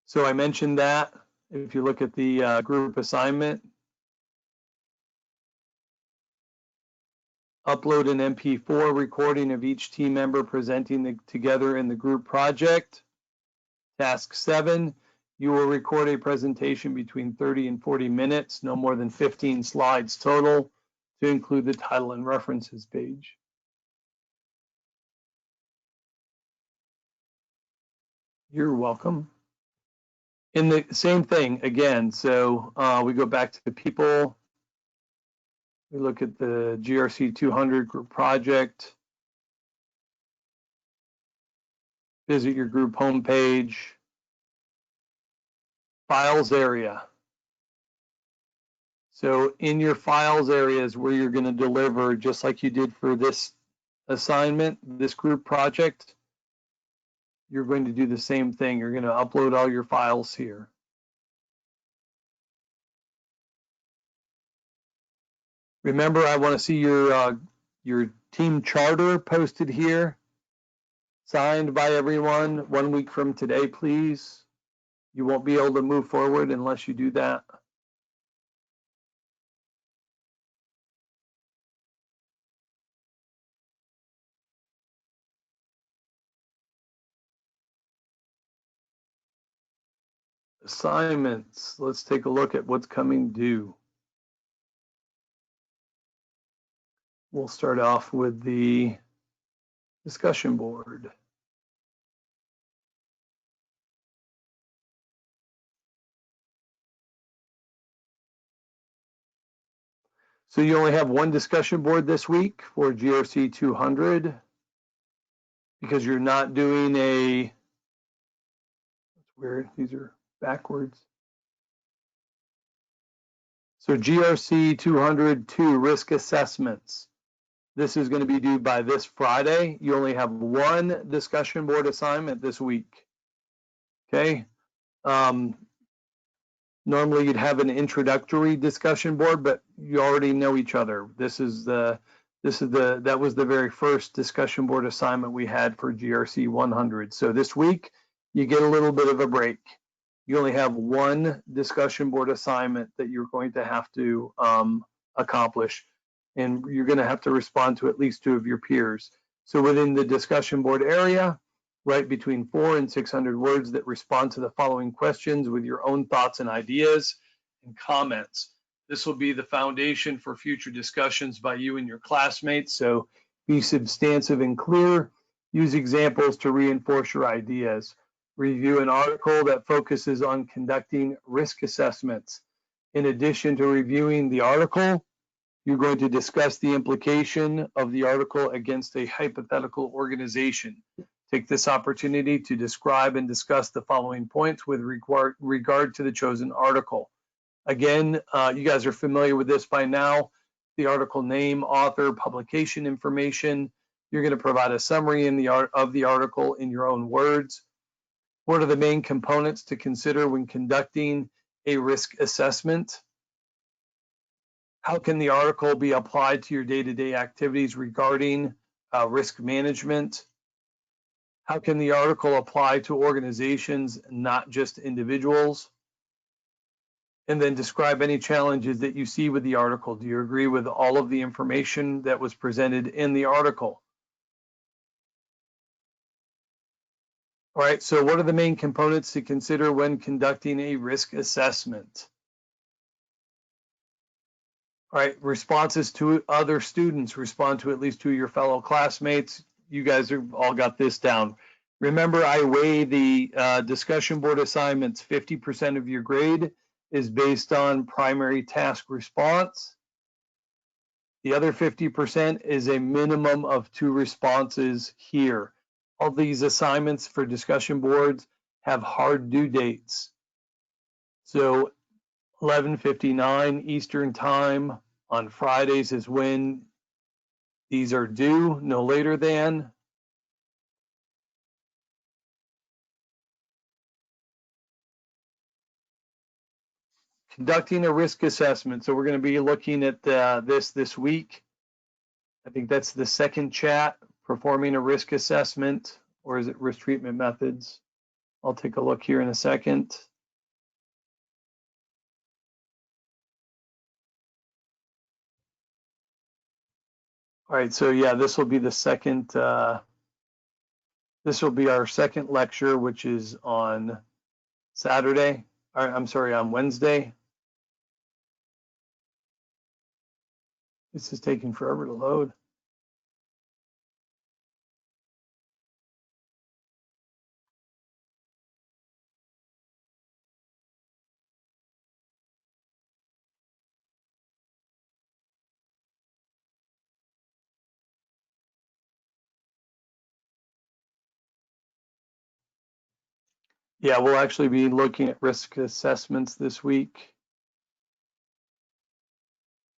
So I mentioned that if you look at the group assignment, upload an MP4 recording of each team member presenting together in the group project. Task 7, you will record a presentation between 30 and 40 minutes, no more than 15 slides total, to include the title and references page. You're welcome. In the same thing again, so we go back to the people. We look at the GRC 200 group project. Visit your group homepage. Files area. So in your files area is where you're going to deliver, just like you did for this assignment, this group project. You're going to do the same thing. You're going to upload all your files here. Remember, I want to see your team charter posted here, signed by everyone 1 week from today, please. You won't be able to move forward unless you do that. Assignments, let's take a look at what's coming due. We'll start off with the discussion board. So you only have one discussion board this week for GRC 200 because you're not doing a, that's weird, these are backwards. So GRC 202 risk assessments. This is going to be due by this Friday. You only have one discussion board assignment this week. Okay. Normally you'd have an introductory discussion board, but you already know each other. That was the very first discussion board assignment we had for GRC 100. So this week you get a little bit of a break. You only have one discussion board assignment that you're going to have to accomplish, and you're going to have to respond to at least 2 of your peers. So within the discussion board area, write between 400 and 600 words that respond to the following questions with your own thoughts and ideas and comments. This will be the foundation for future discussions by you and your classmates. So be substantive and clear. Use examples to reinforce your ideas. Review an article that focuses on conducting risk assessments. In addition to reviewing the article, you're going to discuss the implication of the article against a hypothetical organization. Take this opportunity to describe and discuss the following points with regard to the chosen article. Again, you guys are familiar with this by now. The article name, author, publication information. You're going to provide a summary of the article in your own words. What are the main components to consider when conducting a risk assessment? How can the article be applied to your day-to-day activities regarding risk management? How can the article apply to organizations, not just individuals? And then describe any challenges that you see with the article. Do you agree with all of the information that was presented in the article? All right, so what are the main components to consider when conducting a risk assessment? All right, responses to other students. Respond to at least 2 of your fellow classmates. You guys have all got this down. Remember, I weigh the discussion board assignments. 50% of your grade is based on primary task response. The other 50% is a minimum of 2 responses here. All these assignments for discussion boards have hard due dates. So 11:59 Eastern time on Fridays is when these are due, no later than. Conducting a risk assessment. So we're going to be looking at this week. I think that's the second chat, performing a risk assessment, or is it risk treatment methods? I'll take a look here in a second. All right, so yeah, this will be the second, this will be our second lecture, which is on Saturday, or I'm sorry, on Wednesday. This is taking forever to load. Yeah, we'll actually be looking at risk assessments this week.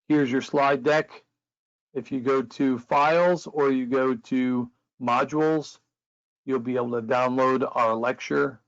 Here's your slide deck. If you go to files or you go to modules, you'll be able to download our lecture.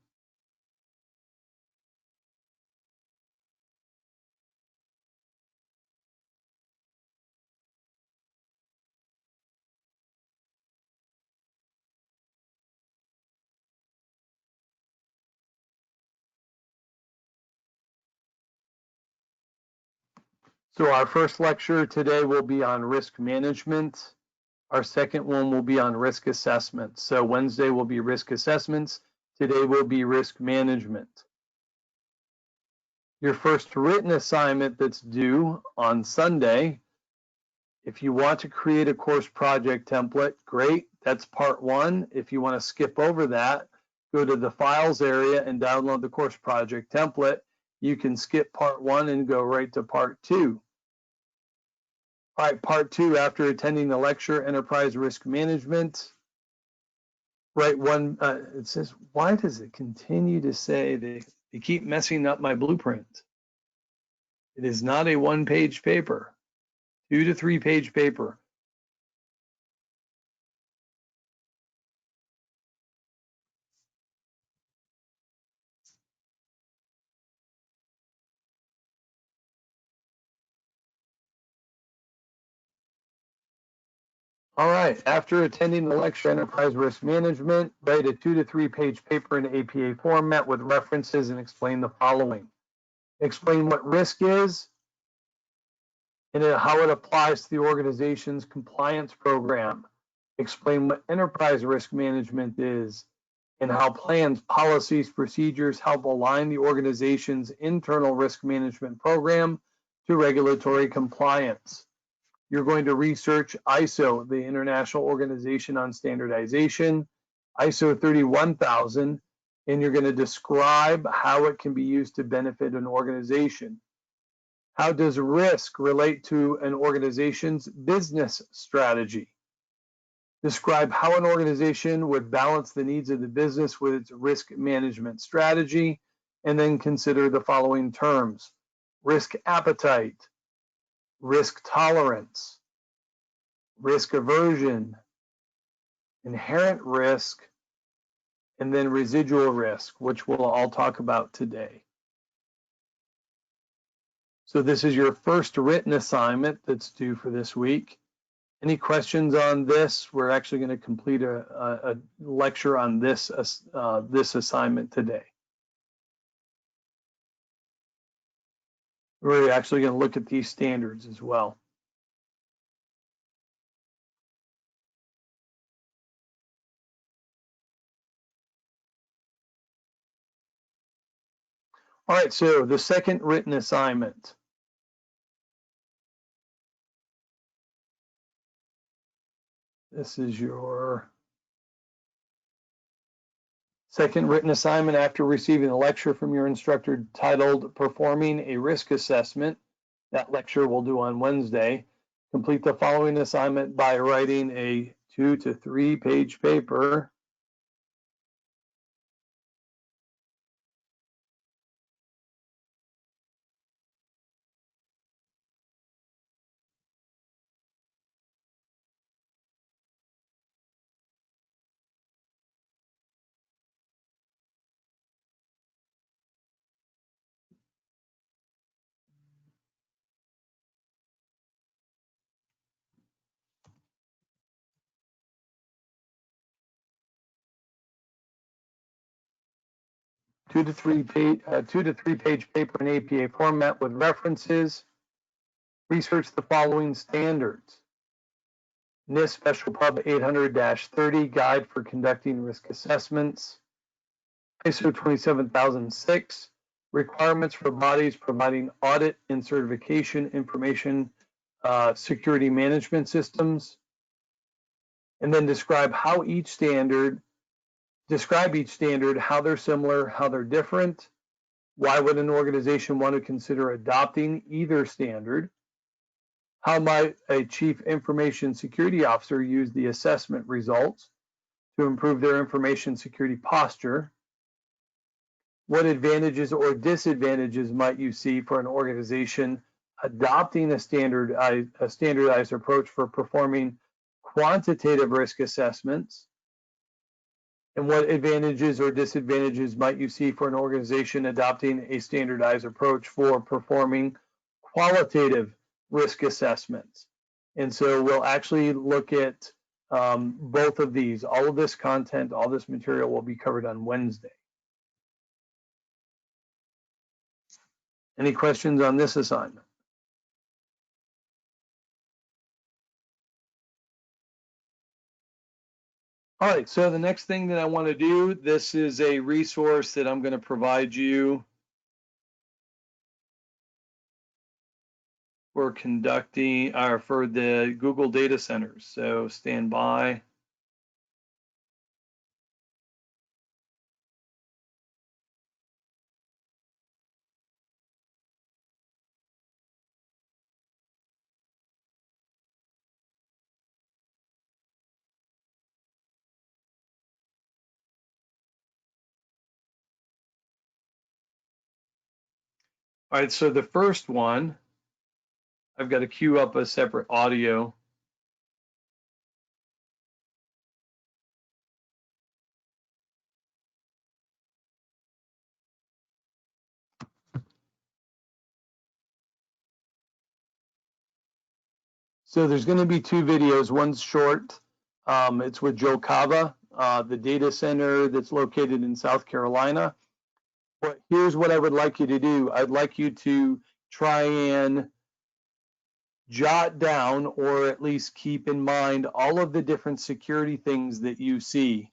So our first lecture today will be on risk management. Our second one will be on risk assessment. So Wednesday will be risk assessments. Today will be risk management. Your first written assignment that's due on Sunday, if you want to create a course project template, great, that's part 1. If you want to skip over that, go to the files area and download the course project template. You can skip part 1 and go right to part 2. All right, part 2, after attending the lecture, Enterprise Risk Management, write one, it says, why does it continue to say they keep messing up my blueprint? It is not a 1-page paper, 2 to 3 page paper. All right, after attending the lecture, Enterprise Risk Management, write a 2 to 3 page paper in APA format with references and explain the following. Explain what risk is and how it applies to the organization's compliance program. Explain what enterprise risk management is and how plans, policies, procedures help align the organization's internal risk management program to regulatory compliance. You're going to research ISO, the International Organization on Standardization, ISO 31000, and you're going to describe how it can be used to benefit an organization. How does risk relate to an organization's business strategy? Describe how an organization would balance the needs of the business with its risk management strategy, and then consider the following terms: risk appetite, risk tolerance, risk aversion, inherent risk, and then residual risk, which we'll all talk about today. So this is your first written assignment that's due for this week. Any questions on this? We're actually going to complete a lecture on this assignment today. We're actually going to look at these standards as well. All right, so the second written assignment. This is your second written assignment after receiving a lecture from your instructor titled Performing a Risk Assessment. That lecture we'll do on Wednesday. Complete the following assignment by writing a 2 to 3 page paper . 2 to 3 page paper in APA format with references. Research the following standards: NIST Special Pub 800-30 Guide for Conducting Risk Assessments, ISO 27006 Requirements for Bodies Providing Audit and Certification Information Security Management Systems, and then describe each standard, how they're similar, how they're different, why would an organization want to consider adopting either standard, how might a chief information security officer use the assessment results to improve their information security posture, what advantages or disadvantages might you see for an organization adopting a standardized approach for performing quantitative risk assessments, and what advantages or disadvantages might you see for an organization adopting a standardized approach for performing qualitative risk assessments. And so we'll actually look at both of these. All of this content, all this material will be covered on Wednesday. Any questions on this assignment? All right, so the next thing that I want to do, this is a resource that I'm going to provide you for conducting, or for the Google data centers. So stand by. All right, so the first one, I've got to queue up a separate audio. So there's going to be two videos. One's short. It's with Joe Cava, the data center that's located in South Carolina. But here's what I would like you to do. I'd like you to try and jot down, or at least keep in mind, all of the different security things that you see.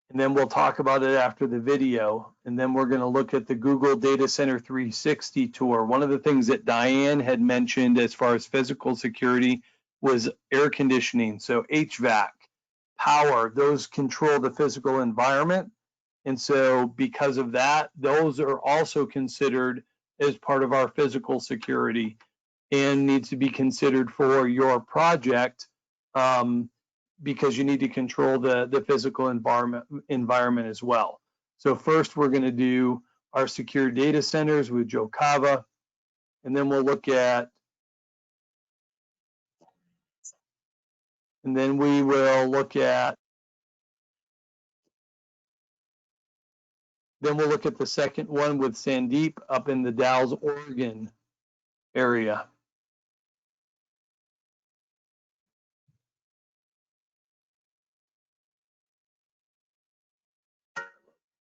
And then we'll talk about it after the video. And then we're going to look at the Google Data Center 360 tour. One of the things that Diane had mentioned as far as physical security was air conditioning. So HVAC, power, those control the physical environment. And so because of that, those are also considered as part of our physical security and needs to be considered for your project, because you need to control the physical environment as well. So first we're going to do our secure data centers with Joe Cava, and then we'll look at, and then we will look at, then we'll look at the second one with Sandeep up in the Dalles, Oregon area.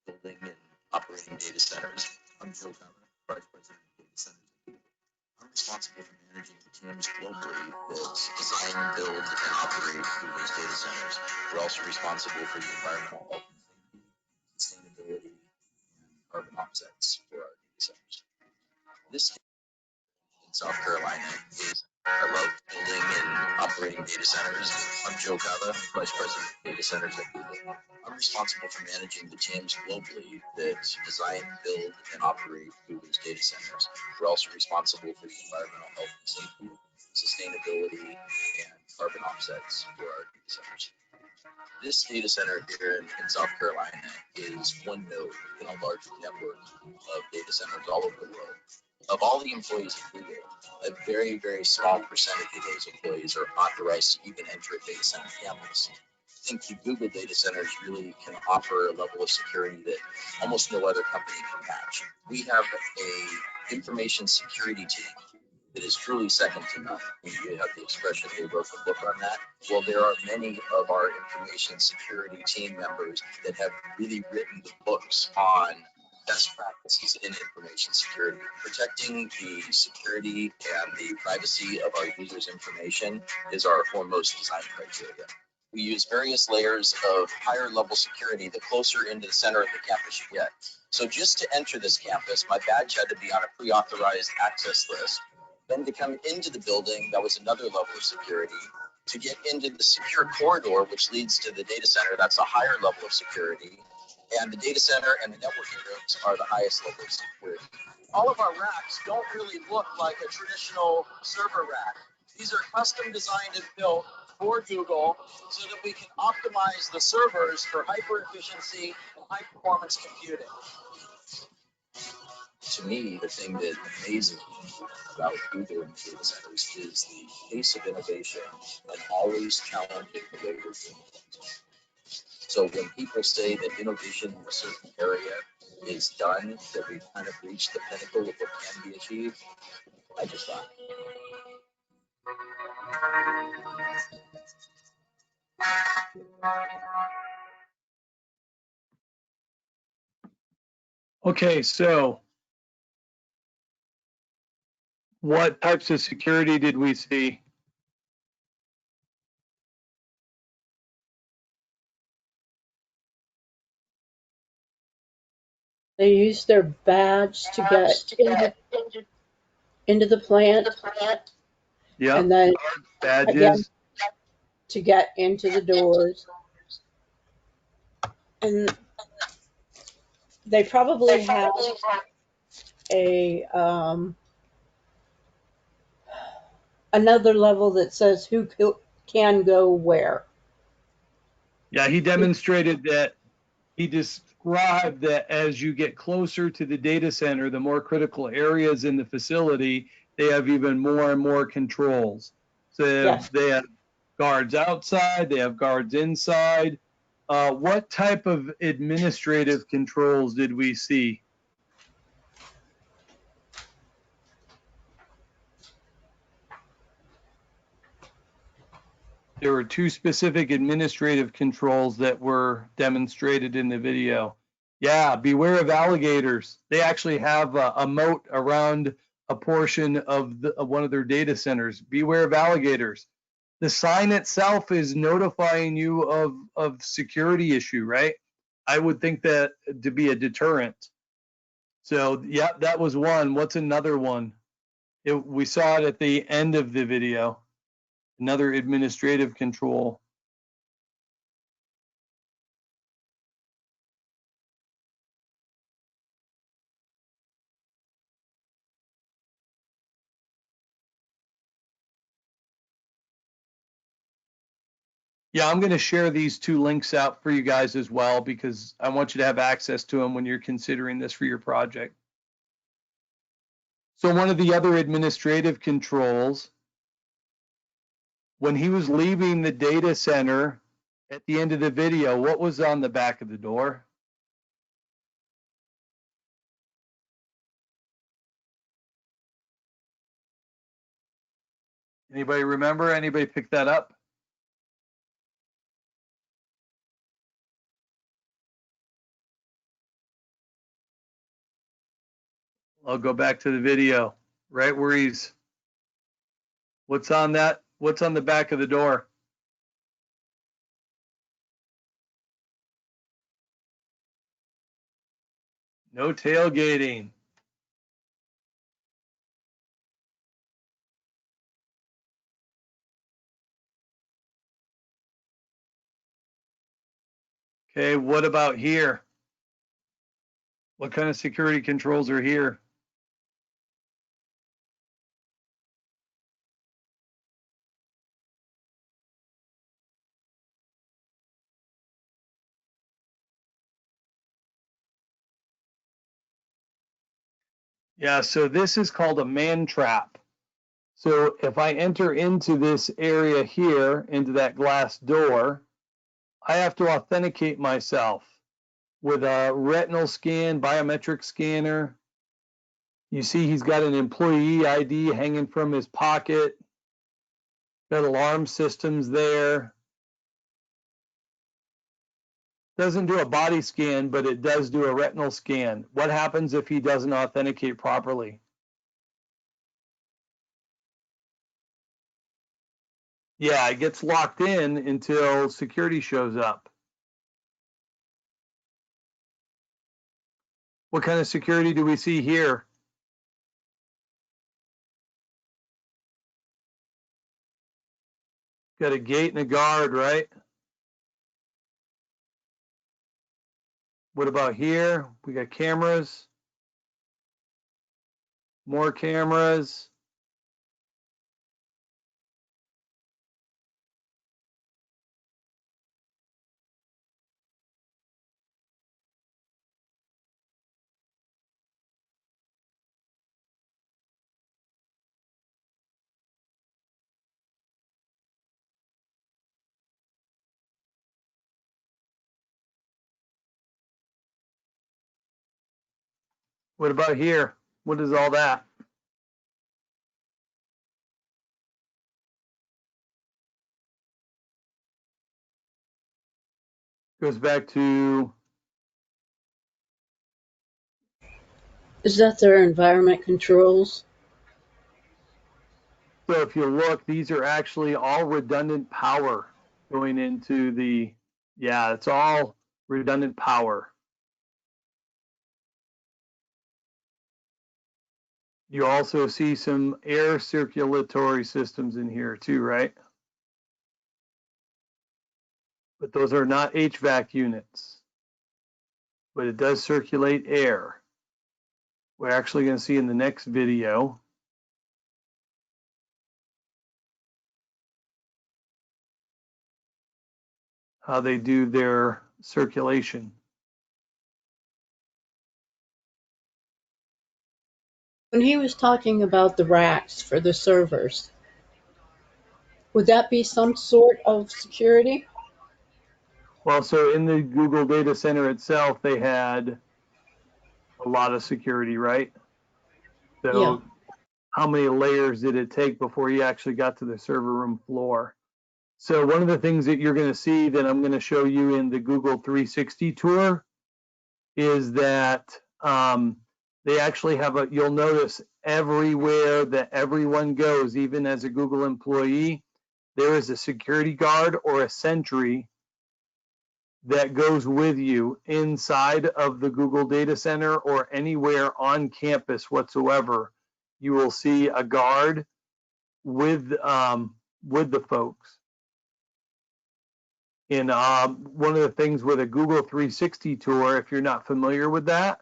Building and operating data centers. I'm Joe Cava, Vice President of Data Centers. I'm responsible for managing the teams globally that design, build, and operate Google's data centers. We're also responsible for the environmental health and safety, sustainability, and carbon offsets for our data centers. This in South Carolina is I love building and operating data centers. I'm Joe Cava, Vice President of Data Centers at Google. I'm responsible for managing the teams globally that design, build, and operate Google's data centers. We're also responsible for the environmental health and safety, sustainability, and carbon offsets for our data centers. This data center here in South Carolina is one node in a large network of data centers all over the world. Of all the employees at Google, a very, very small percentage of those employees are authorized to even enter a data center campus. I think the Google data centers really can offer a level of security that almost no other company can match. We have a information security team that is truly second to none. You have the expression, they wrote the book on that. Well, there are many of our information security team members that have really written the books on best practices in information security. Protecting the security and the privacy of our users' information is our foremost design criteria. We use various layers of higher level security the closer into the center of the campus you get. So just to enter this campus, my badge had to be on a pre-authorized access list. Then to come into the building, that was another level of security. To get into the secure corridor, which leads to the data center, that's a higher level of security. And the data center and the networking rooms are the highest level of security. All of our racks don't really look like a traditional server rack. These are custom designed and built for Google so that we can optimize the servers for hyper efficiency and high performance computing. To me, the thing that amazes me about Google and data centers is the pace of innovation and always challenging the way we're doing things. So when people say that innovation in a certain area is done, that we've kind of reached the pinnacle of what can be achieved, I just laugh. Okay, so what types of security did we see? They use their badge to get into the plant, Yeah, and then again badges. to get into the doors. And they probably have a another level that says who can go where. Yeah, he demonstrated that. He described that as you get closer to the data center, the more critical areas in the facility, they have even more and more controls. So Yes. they have guards outside, they have guards inside. What type of administrative controls did we see? There were two specific administrative controls that were demonstrated in the video. Yeah, beware of alligators. They actually have a moat around a portion of one of their data centers. Beware of alligators. The sign itself is notifying you of security issue, right? I would think that to be a deterrent. So yeah, that was one. What's another one? We saw it at the end of the video. Another administrative control. Yeah, I'm going to share these two links out for you guys as well, because I want you to have access to them when you're considering this for your project. So one of the other administrative controls, when he was leaving the data center at the end of the video, what was on the back of the door? Anybody remember? Anybody pick that up? I'll go back to the video, right where he's, what's on that? What's on the back of the door? No tailgating. Okay, what about here? What kind of security controls are here? Yeah, so this is called a man trap. So if I enter into this area here, into that glass door, I have to authenticate myself with a retinal scan, biometric scanner. You see he's got an employee ID hanging from his pocket. Got alarm systems there. Doesn't do a body scan, but it does do a retinal scan. What happens if he doesn't authenticate properly? Yeah, it gets locked in until security shows up. What kind of security do we see here? Got a gate and a guard, right? What about here? We got cameras, more cameras. What about here? What is all that? Goes back to, Is that their environment controls? so if you look, these are actually all redundant power going into the, yeah, it's all redundant power. You also see some air circulatory systems in here too, right? But those are not HVAC units, but it does circulate air. We're actually going to see in the next video how they do their circulation. When he was talking about the racks for the servers, would that be some sort of security? Well, so in the Google data center itself, they had a lot of security, right? Yeah. So how many layers did it take before you actually got to the server room floor? So one of the things that you're going to see that I'm going to show you in the Google 360 tour is that they actually have a, you'll notice everywhere that everyone goes, even as a Google employee, there is a security guard or a sentry that goes with you inside of the Google data center or anywhere on campus whatsoever. You will see a guard with the folks. And one of the things with a Google 360 tour, if you're not familiar with that,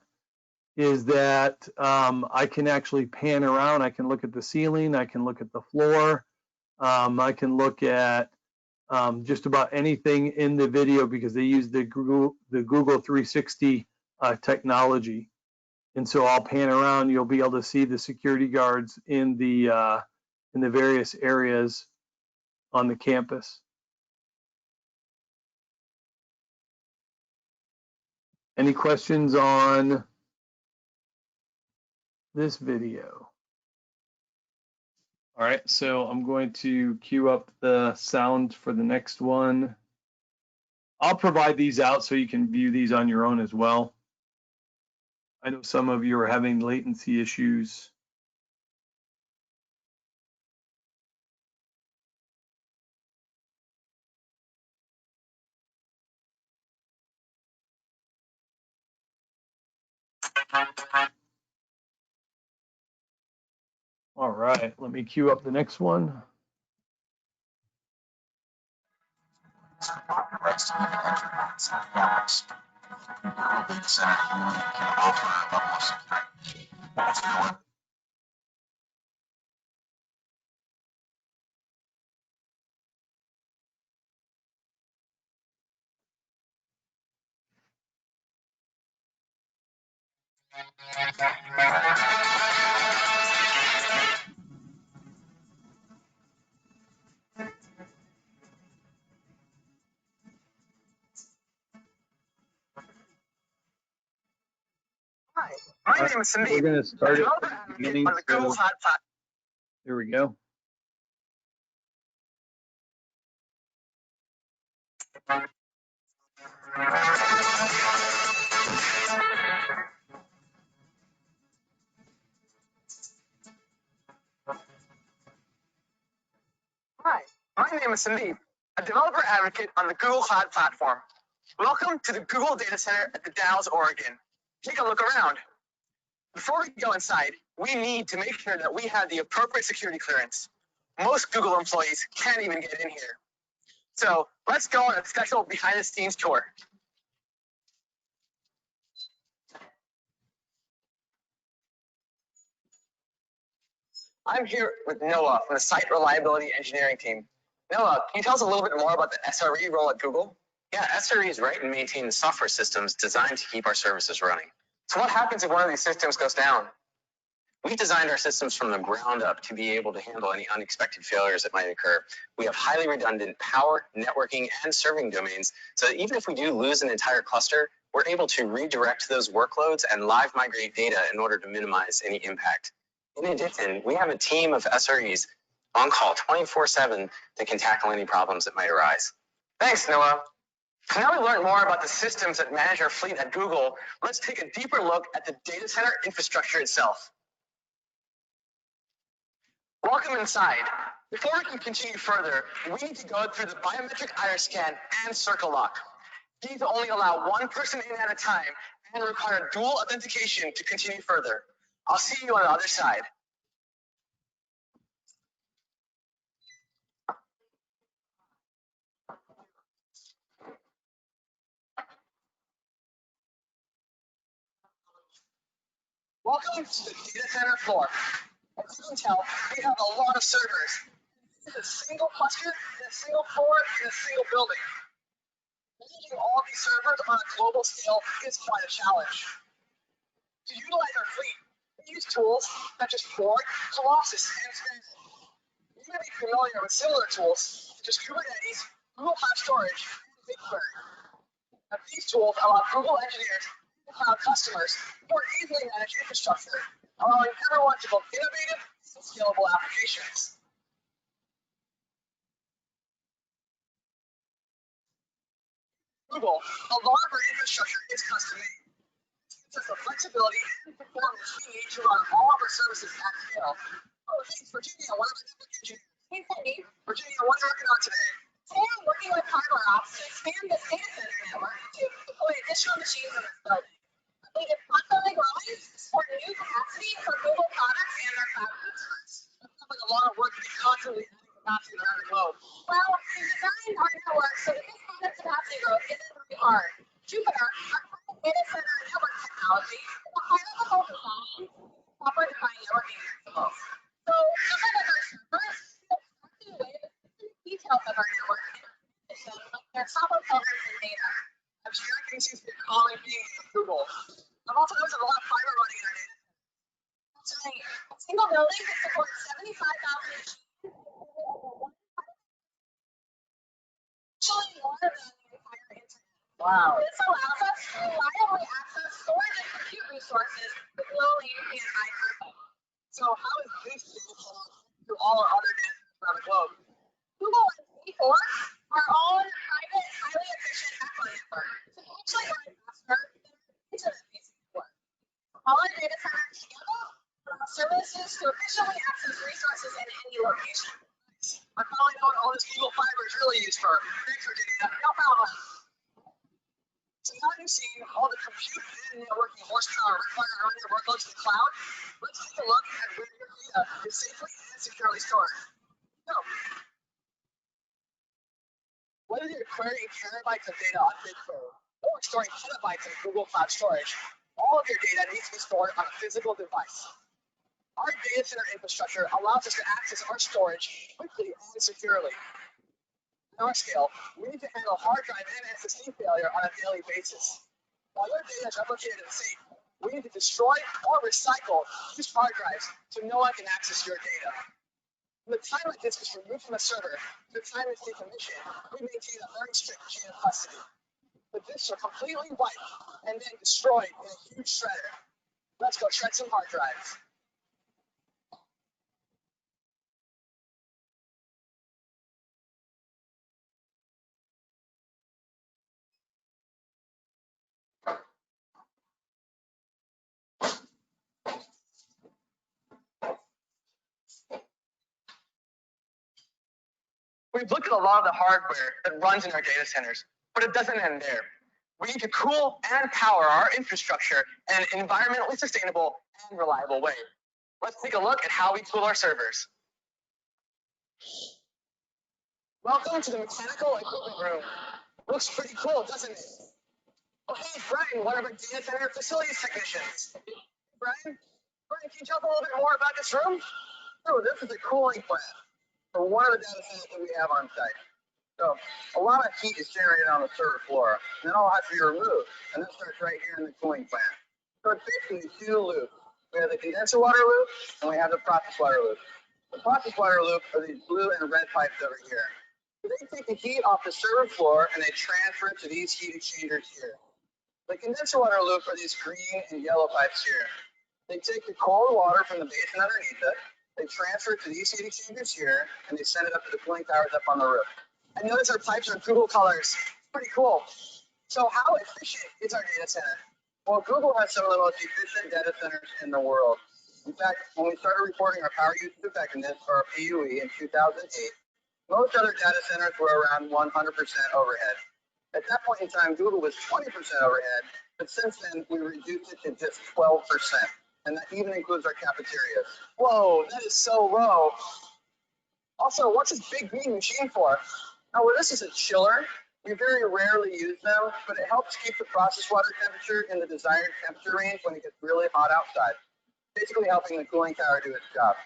is that I can actually pan around. I can look at the ceiling. I can look at the floor. I can look at just about anything in the video because they use the Google 360 technology. And so I'll pan around. You'll be able to see the security guards in the various areas on the campus. Any questions on this video? All right, so I'm going to queue up the sound for the next one. I'll provide these out so you can view these on your own as well. I know some of you are having latency issues. All right, let me queue up the next one. Hi, my name is Sandeep. We're going to start it I'm from an the beginning. on the Google So Cloud platform. here we go. Hi, my name is Sandeep, a developer advocate on the Google Cloud platform. Welcome to the Google Data Center at the Dalles, Oregon. Take a look around. Before we go inside, we need to make sure that we have the appropriate security clearance. Most Google employees can't even get in here. So let's go on a special behind the scenes tour. I'm here with Noah from the Site Reliability Engineering team. Noah, can you tell us a little bit more about the SRE role at Google? Yeah, SREs write and maintain the software systems designed to keep our services running. So what happens if one of these systems goes down? We designed our systems from the ground up to be able to handle any unexpected failures that might occur. We have highly redundant power, networking, and serving domains, so that even if we do lose an entire cluster, we're able to redirect those workloads and live migrate data in order to minimize any impact. In addition, we have a team of SREs on call 24/7 that can tackle any problems that might arise. Thanks, Noah. So now we learned more about the systems that manage our fleet at Google. Let's take a deeper look at the data center infrastructure itself. Welcome inside. Before we can continue further, we need to go through the biometric iris scan and circle lock. These only allow one person in at a time and require dual authentication to continue further. I'll see you on the other side. Welcome to the data center floor. As you can tell, we have a lot of servers. This is a single cluster, in a single floor, in a single building. Managing all of these servers on a global scale is quite a challenge. To utilize our fleet, we use tools such as Fork, Colossus, and Spanner. You may be familiar with similar tools such as Kubernetes, Google Cloud Storage, and BigQuery. Now, these tools allow Google engineers and cloud customers to more easily manage infrastructure, allowing everyone to build innovative and scalable applications. Google, a lot of our infrastructure is custom made. Gives us the flexibility and performance we need to run all of our services at scale. Oh, thanks, Virginia, one of the network engineers. Hey, Cindy. Virginia, what are you working on today? Today I'm working with hardware ops to expand this data center network to deploy additional machines in this building. We are constantly growing to support new capacity for Google products and our cloud customers. That sounds like a lot of work to be constantly adding capacity around the globe. Well, we designed our network so that this kind of capacity growth isn't very hard. Jupyter, our private data center network technology, is a high-level design software-defined networking principles. So just like our servers, we abstract away the specific details of our network and addition like their software programs and data. Abstracting seems to be a common theme in Google. I've also noticed a lot of fiber running in our data. That's right. A single building can support 75,000 machines. Actually, more than the entire internet. Wow. This allows us to reliably access storage and compute resources with low latency and high throughput. So how is this data connected to all our other data centers around the globe? Google and V4, our own private, highly efficient backbone network, to actually run faster than internet-based network. All our data centers together allow services to efficiently access resources in any location. I finally know what all this Google fiber is really used for. Thanks, Virginia. No problem. So now you've seen all the compute and networking horsepower required to run your workloads to the cloud. Let's take a look at where your data is safely and securely stored. So, whether you're querying terabytes of data on BigQuery or storing petabytes in Google Cloud Storage, all of your data needs to be stored on a physical device. Our data center infrastructure allows us to access our storage quickly and securely. On our scale, we need to handle hard drive and SSD failure on a daily basis. While your data is replicated and safe, we need to destroy or recycle used hard drives so no one can access your data. From the time a disk is removed from a server to the time it's decommissioned, we maintain a very strict chain of custody. The disks are completely wiped and then destroyed in a huge shredder. Let's go shred some hard drives. We've looked at a lot of the hardware that runs in our data centers, but it doesn't end there. We need to cool and power our infrastructure in an environmentally sustainable and reliable way. Let's take a look at how we cool our servers. Welcome to the mechanical equipment room. Looks pretty cool, doesn't it? Oh, hey, Brian, one of our data center facilities technicians. Brian, can you tell us a little bit more about this room? Oh, this is a cooling plant for one of the data centers that we have on site. So a lot of heat is generated on the server floor, and then all has to be removed, and this starts right here in the cooling plant. So it's basically two loops. We have the condenser water loop, and we have the process water loop. The process water loop are these blue and red pipes over here. So they take the heat off the server floor, and they transfer it to these heat exchangers here. The condenser water loop are these green and yellow pipes here. They take the cold water from the basin underneath it, they transfer it to these heat exchangers here, and they send it up to the cooling towers up on the roof. And notice our pipes are Google colors. Pretty cool. So how efficient is our data center? Well, Google has some of the most efficient data centers in the world. In fact, when we started reporting our power usage effectiveness, or our PUE, in 2008, most other data centers were around 100% overhead. At that point in time, Google was 20% overhead, but since then, we reduced it to just 12%. And that even includes our cafeterias. Whoa, that is so low. Also, what's this big green machine for? Now, well, this is a chiller. We very rarely use them, but it helps keep the process water temperature in the desired temperature range when it gets really hot outside, basically helping the cooling tower do its job.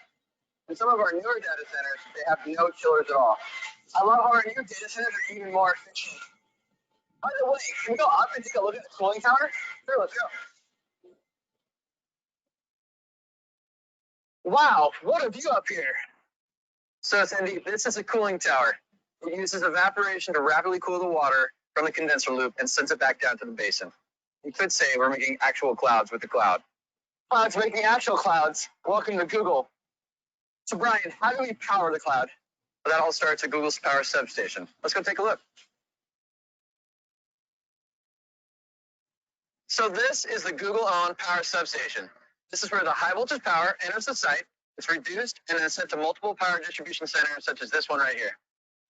In some of our newer data centers, they have no chillers at all. I love how our new data centers are even more efficient. By the way, can we go up and take a look at the cooling tower? Sure, let's go. Wow, what a view up here. So Cindy, this is a cooling tower. It uses evaporation to rapidly cool the water from the condenser loop and sends it back down to the basin. You could say we're making actual clouds with the cloud. Clouds making actual clouds. Welcome to Google. So Brian, how do we power the cloud? Well, that all starts at Google's power substation. Let's go take a look. So this is the Google-owned power substation. This is where the high voltage power enters the site. It's reduced and then sent to multiple power distribution centers, such as this one right here.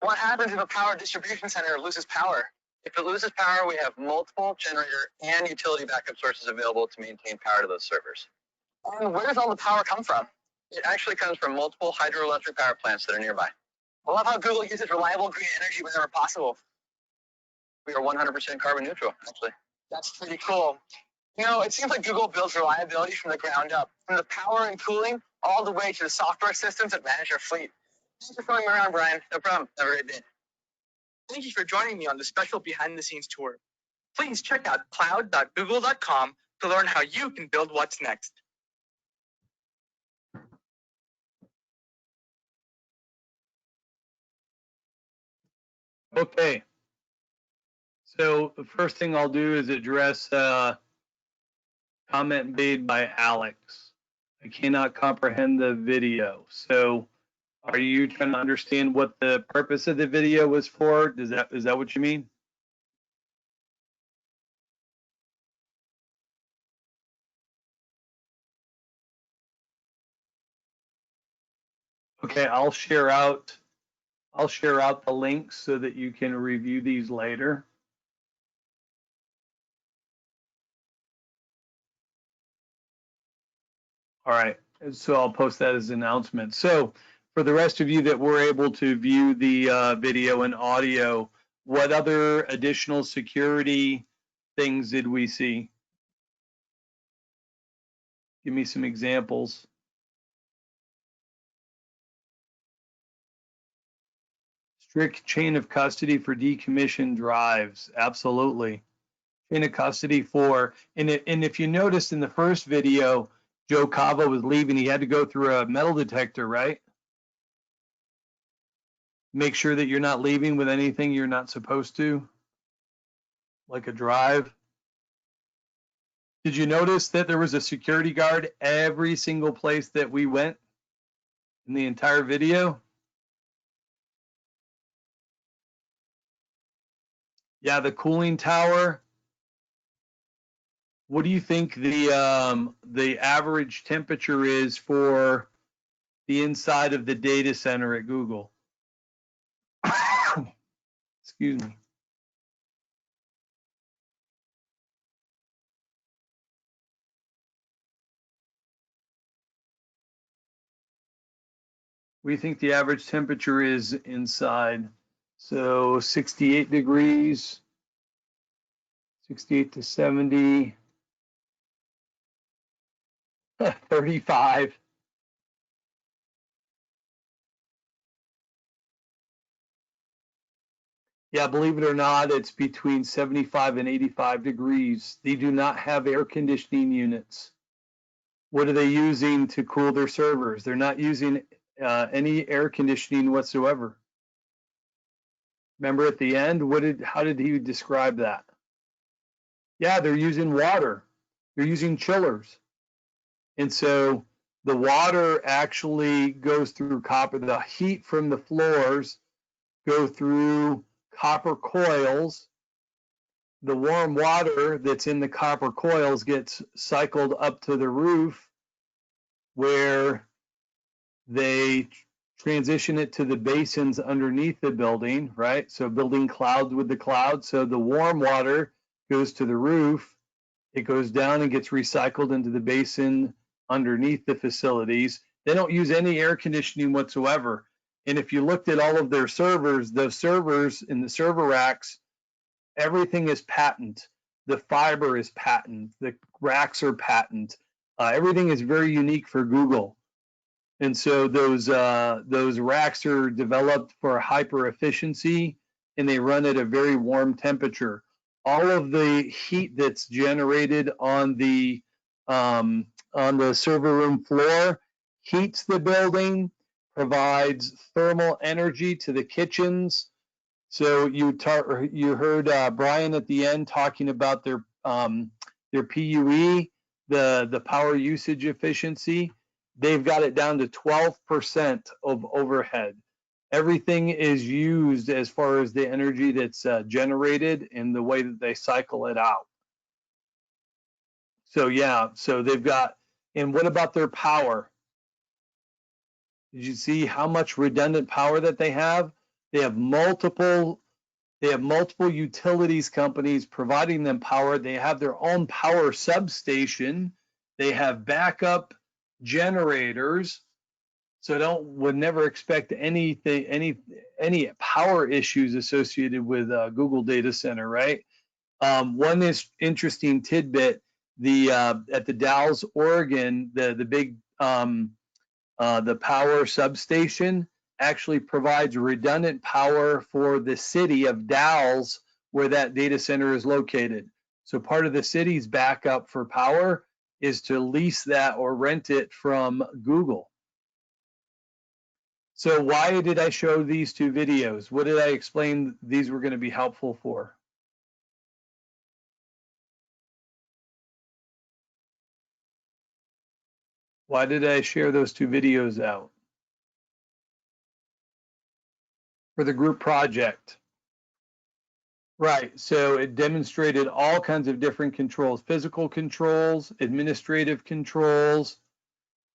What happens if a power distribution center loses power? If it loses power, we have multiple generator and utility backup sources available to maintain power to those servers. And where does all the power come from? It actually comes from multiple hydroelectric power plants that are nearby. I love how Google uses reliable green energy whenever possible. We are 100% carbon neutral, actually. That's pretty cool. You know, it seems like Google builds reliability from the ground up, from the power and cooling all the way to the software systems that manage our fleet. Thanks for showing me around, Brian. No problem. Have a great day. Thank you for joining me on this special behind-the-scenes tour. Please check out cloud.google.com to learn how you can build what's next. Okay. So the first thing I'll do is address a comment made by Alex. I cannot comprehend the video. So are you trying to understand what the purpose of the video was for? Is that what you mean? Okay, I'll share out the links so that you can review these later. All right, so I'll post that as an announcement. So for the rest of you that were able to view the video and audio, what other additional security things did we see? Give me some examples. Strict chain of custody for decommissioned drives. Absolutely. Chain of custody for, and if you noticed in the first video, Joe Cava was leaving, he had to go through a metal detector, right? Make sure that you're not leaving with anything you're not supposed to, like a drive. Did you notice that there was a security guard every single place that we went in the entire video? Yeah, the cooling tower. What do you think the average temperature is for the inside of the data center at Google? Excuse me. What do you think the average temperature is inside? So 68 degrees, 68 to 70, 35. Yeah, believe it or not, it's between 75 and 85 degrees. They do not have air conditioning units. What are they using to cool their servers? They're not using any air conditioning whatsoever. Remember at the end, how did he describe that? Yeah, they're using water. They're using chillers. And so the water actually goes through copper. The heat from the floors go through copper coils. The warm water that's in the copper coils gets cycled up to the roof where they transition it to the basins underneath the building, right? So building clouds with the clouds. So the warm water goes to the roof. It goes down and gets recycled into the basin underneath the facilities. They don't use any air conditioning whatsoever. And if you looked at all of their servers, those servers in the server racks, everything is patent. The fiber is patent. The racks are patent. Everything is very unique for Google. And so those racks are developed for hyper efficiency, and they run at a very warm temperature. All of the heat that's generated on the server room floor heats the building, provides thermal energy to the kitchens. So you heard Brian at the end talking about their PUE, the power usage efficiency. They've got it down to 12% of overhead. Everything is used as far as the energy that's generated and the way that they cycle it out. So yeah, so they've got, and what about their power? Did you see how much redundant power that they have? They have multiple utilities companies providing them power. They have their own power substation. They have backup generators. So would never expect anything, any power issues associated with Google data center, right? One is interesting tidbit: at the Dalles, Oregon, the big the power substation actually provides redundant power for the city of Dalles, where that data center is located. So part of the city's backup for power is to lease that or rent it from Google. So why did I show these two videos? What did I explain these were going to be helpful for? Why did I share those two videos out? For the group project. Right, so it demonstrated all kinds of different controls: physical controls, administrative controls,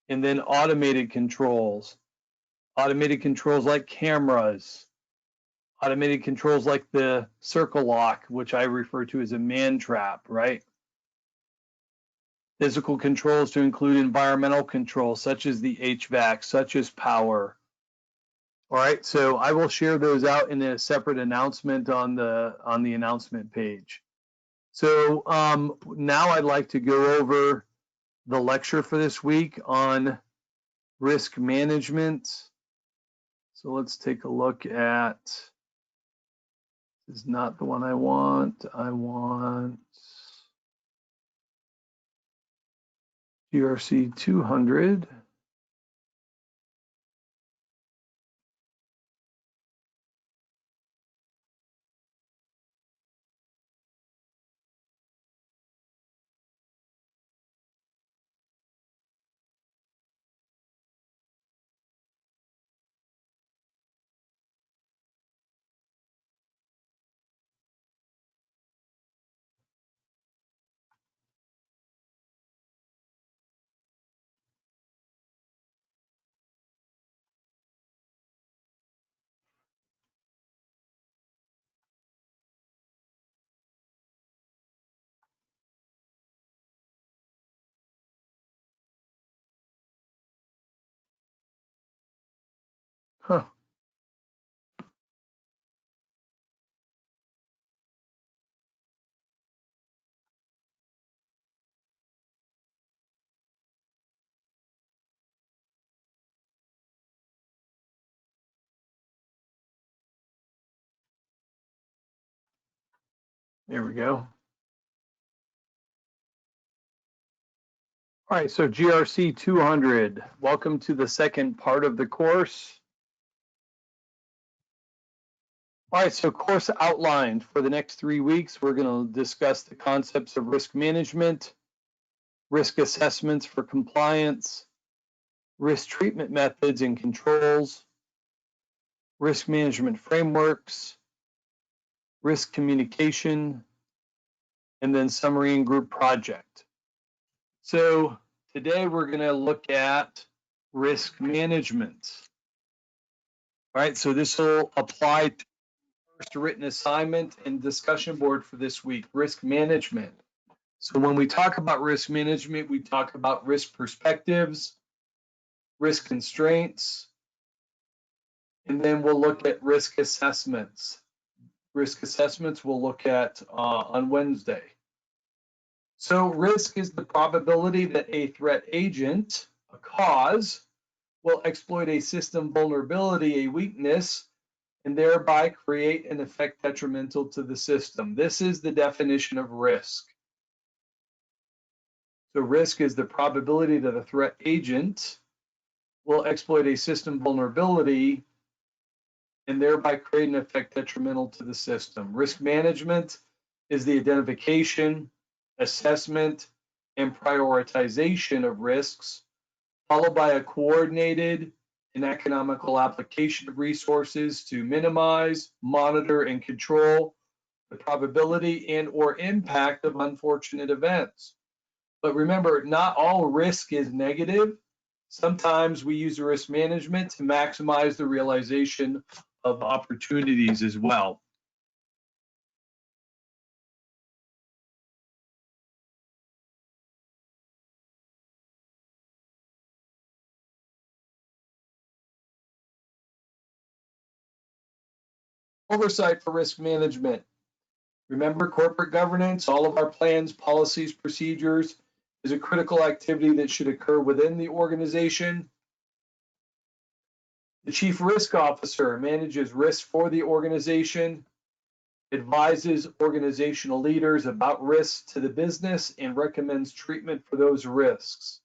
and then automated controls. Automated controls like cameras, automated controls like the circle lock, which I refer to as a man trap, right? Physical controls to include environmental controls, such as the HVAC, such as power. All right, so I will share those out in a separate announcement on the announcement page. So now I'd like to go over the lecture for this week on risk management. So let's take a look at, this is not the one I want. I want GRC 200. Huh. There we go. All right, so GRC 200. Welcome to the second part of the course. All right, so course outlined for the next 3 weeks, we're going to discuss the concepts of risk management, risk assessments for compliance, risk treatment methods and controls, risk management frameworks, risk communication, and then summary and group project. So today we're going to look at risk management. All right, so this will apply to the first written assignment and discussion board for this week, risk management. So when we talk about risk management, we talk about risk perspectives, risk constraints, and then we'll look at risk assessments. Risk assessments we'll look at on Wednesday. So risk is the probability that a threat agent, a cause, will exploit a system vulnerability, a weakness, and thereby create an effect detrimental to the system. This is the definition of risk. So risk is the probability that a threat agent will exploit a system vulnerability and thereby create an effect detrimental to the system. Risk management is the identification, assessment, and prioritization of risks, followed by a coordinated and economical application of resources to minimize, monitor, and control the probability and or impact of unfortunate events. But remember, not all risk is negative. Sometimes we use the risk management to maximize the realization of opportunities as well. Oversight for risk management. Remember, corporate governance, all of our plans, policies, procedures is a critical activity that should occur within the organization. The Chief Risk Officer manages risk for the organization, advises organizational leaders about risks to the business, and recommends treatment for those risks.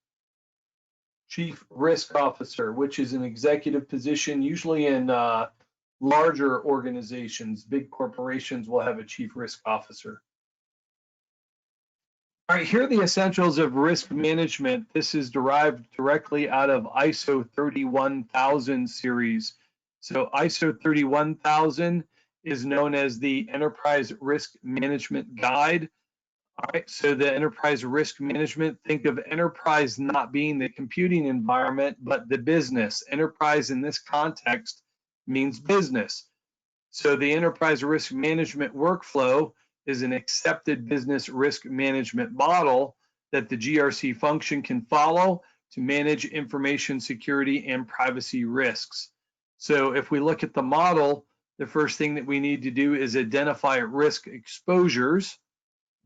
Chief Risk Officer, which is an executive position, usually in larger organizations. Big corporations will have a Chief Risk Officer. All right, here are the essentials of risk management. This is derived directly out of ISO 31000 series. So ISO 31000 is known as the Enterprise Risk Management Guide. All right, so the enterprise risk management, think of enterprise not being the computing environment, but the business. Enterprise in this context means business. So the enterprise risk management workflow is an accepted business risk management model that the GRC function can follow to manage information security and privacy risks. So if we look at the model, the first thing that we need to do is identify risk exposures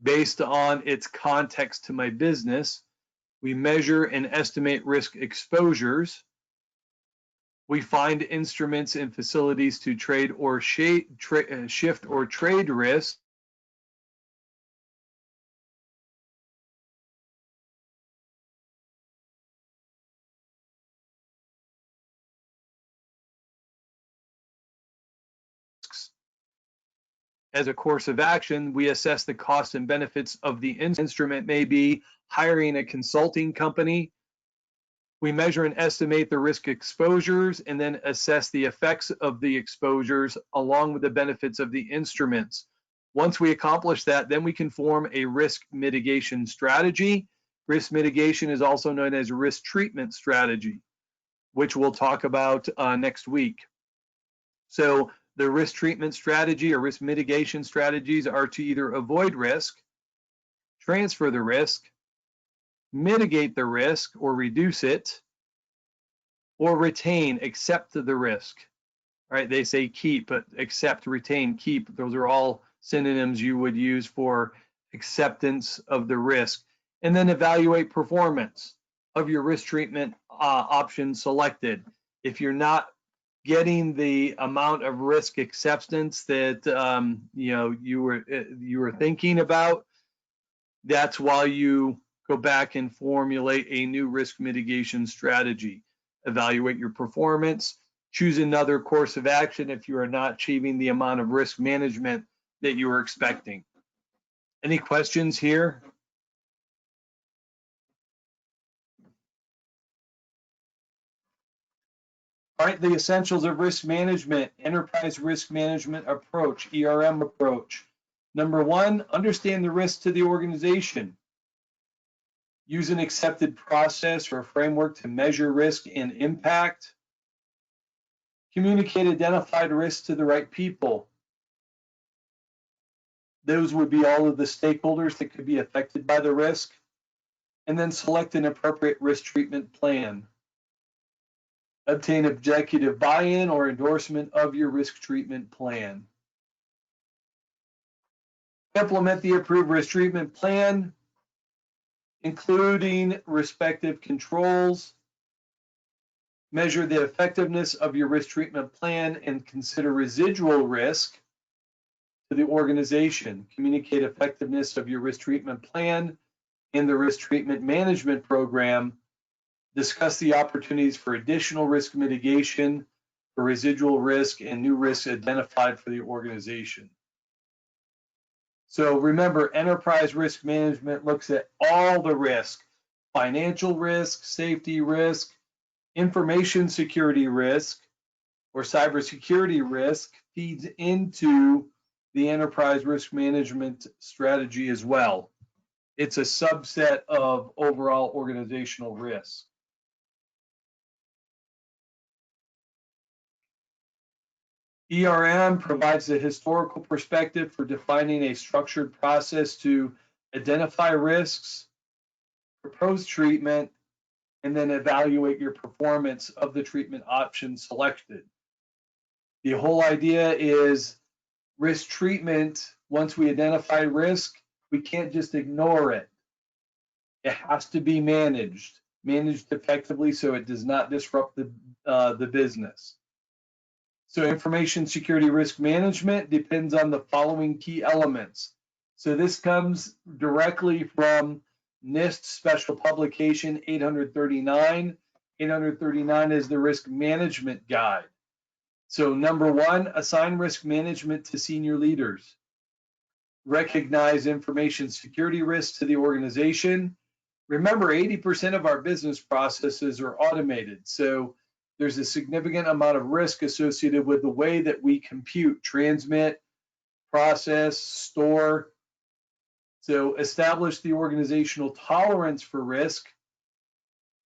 based on its context to my business. We measure and estimate risk exposures. We find instruments and facilities to trade or shift or trade risk. As a course of action, we assess the costs and benefits of the instrument, maybe hiring a consulting company. We measure and estimate the risk exposures and then assess the effects of the exposures along with the benefits of the instruments. Once we accomplish that, then we can form a risk mitigation strategy. Risk mitigation is also known as risk treatment strategy, which we'll talk about next week. So the risk treatment strategy or risk mitigation strategies are to either avoid risk, transfer the risk, mitigate the risk or reduce it, or retain, accept the risk. All right, they say keep, but accept, retain, keep, those are all synonyms you would use for acceptance of the risk. And then evaluate performance of your risk treatment option selected. If you're not getting the amount of risk acceptance that you were thinking about, that's why you go back and formulate a new risk mitigation strategy. Evaluate your performance, choose another course of action if you are not achieving the amount of risk management that you were expecting. Any questions here? All right, the essentials of risk management, enterprise risk management approach, ERM approach. Number one, understand the risk to the organization. Use an accepted process or framework to measure risk and impact. Communicate identified risks to the right people. Those would be all of the stakeholders that could be affected by the risk. And then select an appropriate risk treatment plan. Obtain executive buy-in or endorsement of your risk treatment plan. Implement the approved risk treatment plan, including respective controls. Measure the effectiveness of your risk treatment plan and consider residual risk to the organization. Communicate effectiveness of your risk treatment plan and the risk treatment management program. Discuss the opportunities for additional risk mitigation, for residual risk, and new risks identified for the organization. So remember, enterprise risk management looks at all the risk: financial risk, safety risk, information security risk, or cybersecurity risk feeds into the enterprise risk management strategy as well. It's a subset of overall organizational risk. ERM provides a historical perspective for defining a structured process to identify risks, propose treatment, and then evaluate your performance of the treatment option selected. The whole idea is risk treatment. Once we identify risk, we can't just ignore it. It has to be managed effectively so it does not disrupt the business. So information security risk management depends on the following key elements. So this comes directly from NIST Special Publication 839. 839 is the risk management guide. So number one, assign risk management to senior leaders. Recognize information security risks to the organization. Remember, 80% of our business processes are automated. So there's a significant amount of risk associated with the way that we compute, transmit, process, store. So establish the organizational tolerance for risk,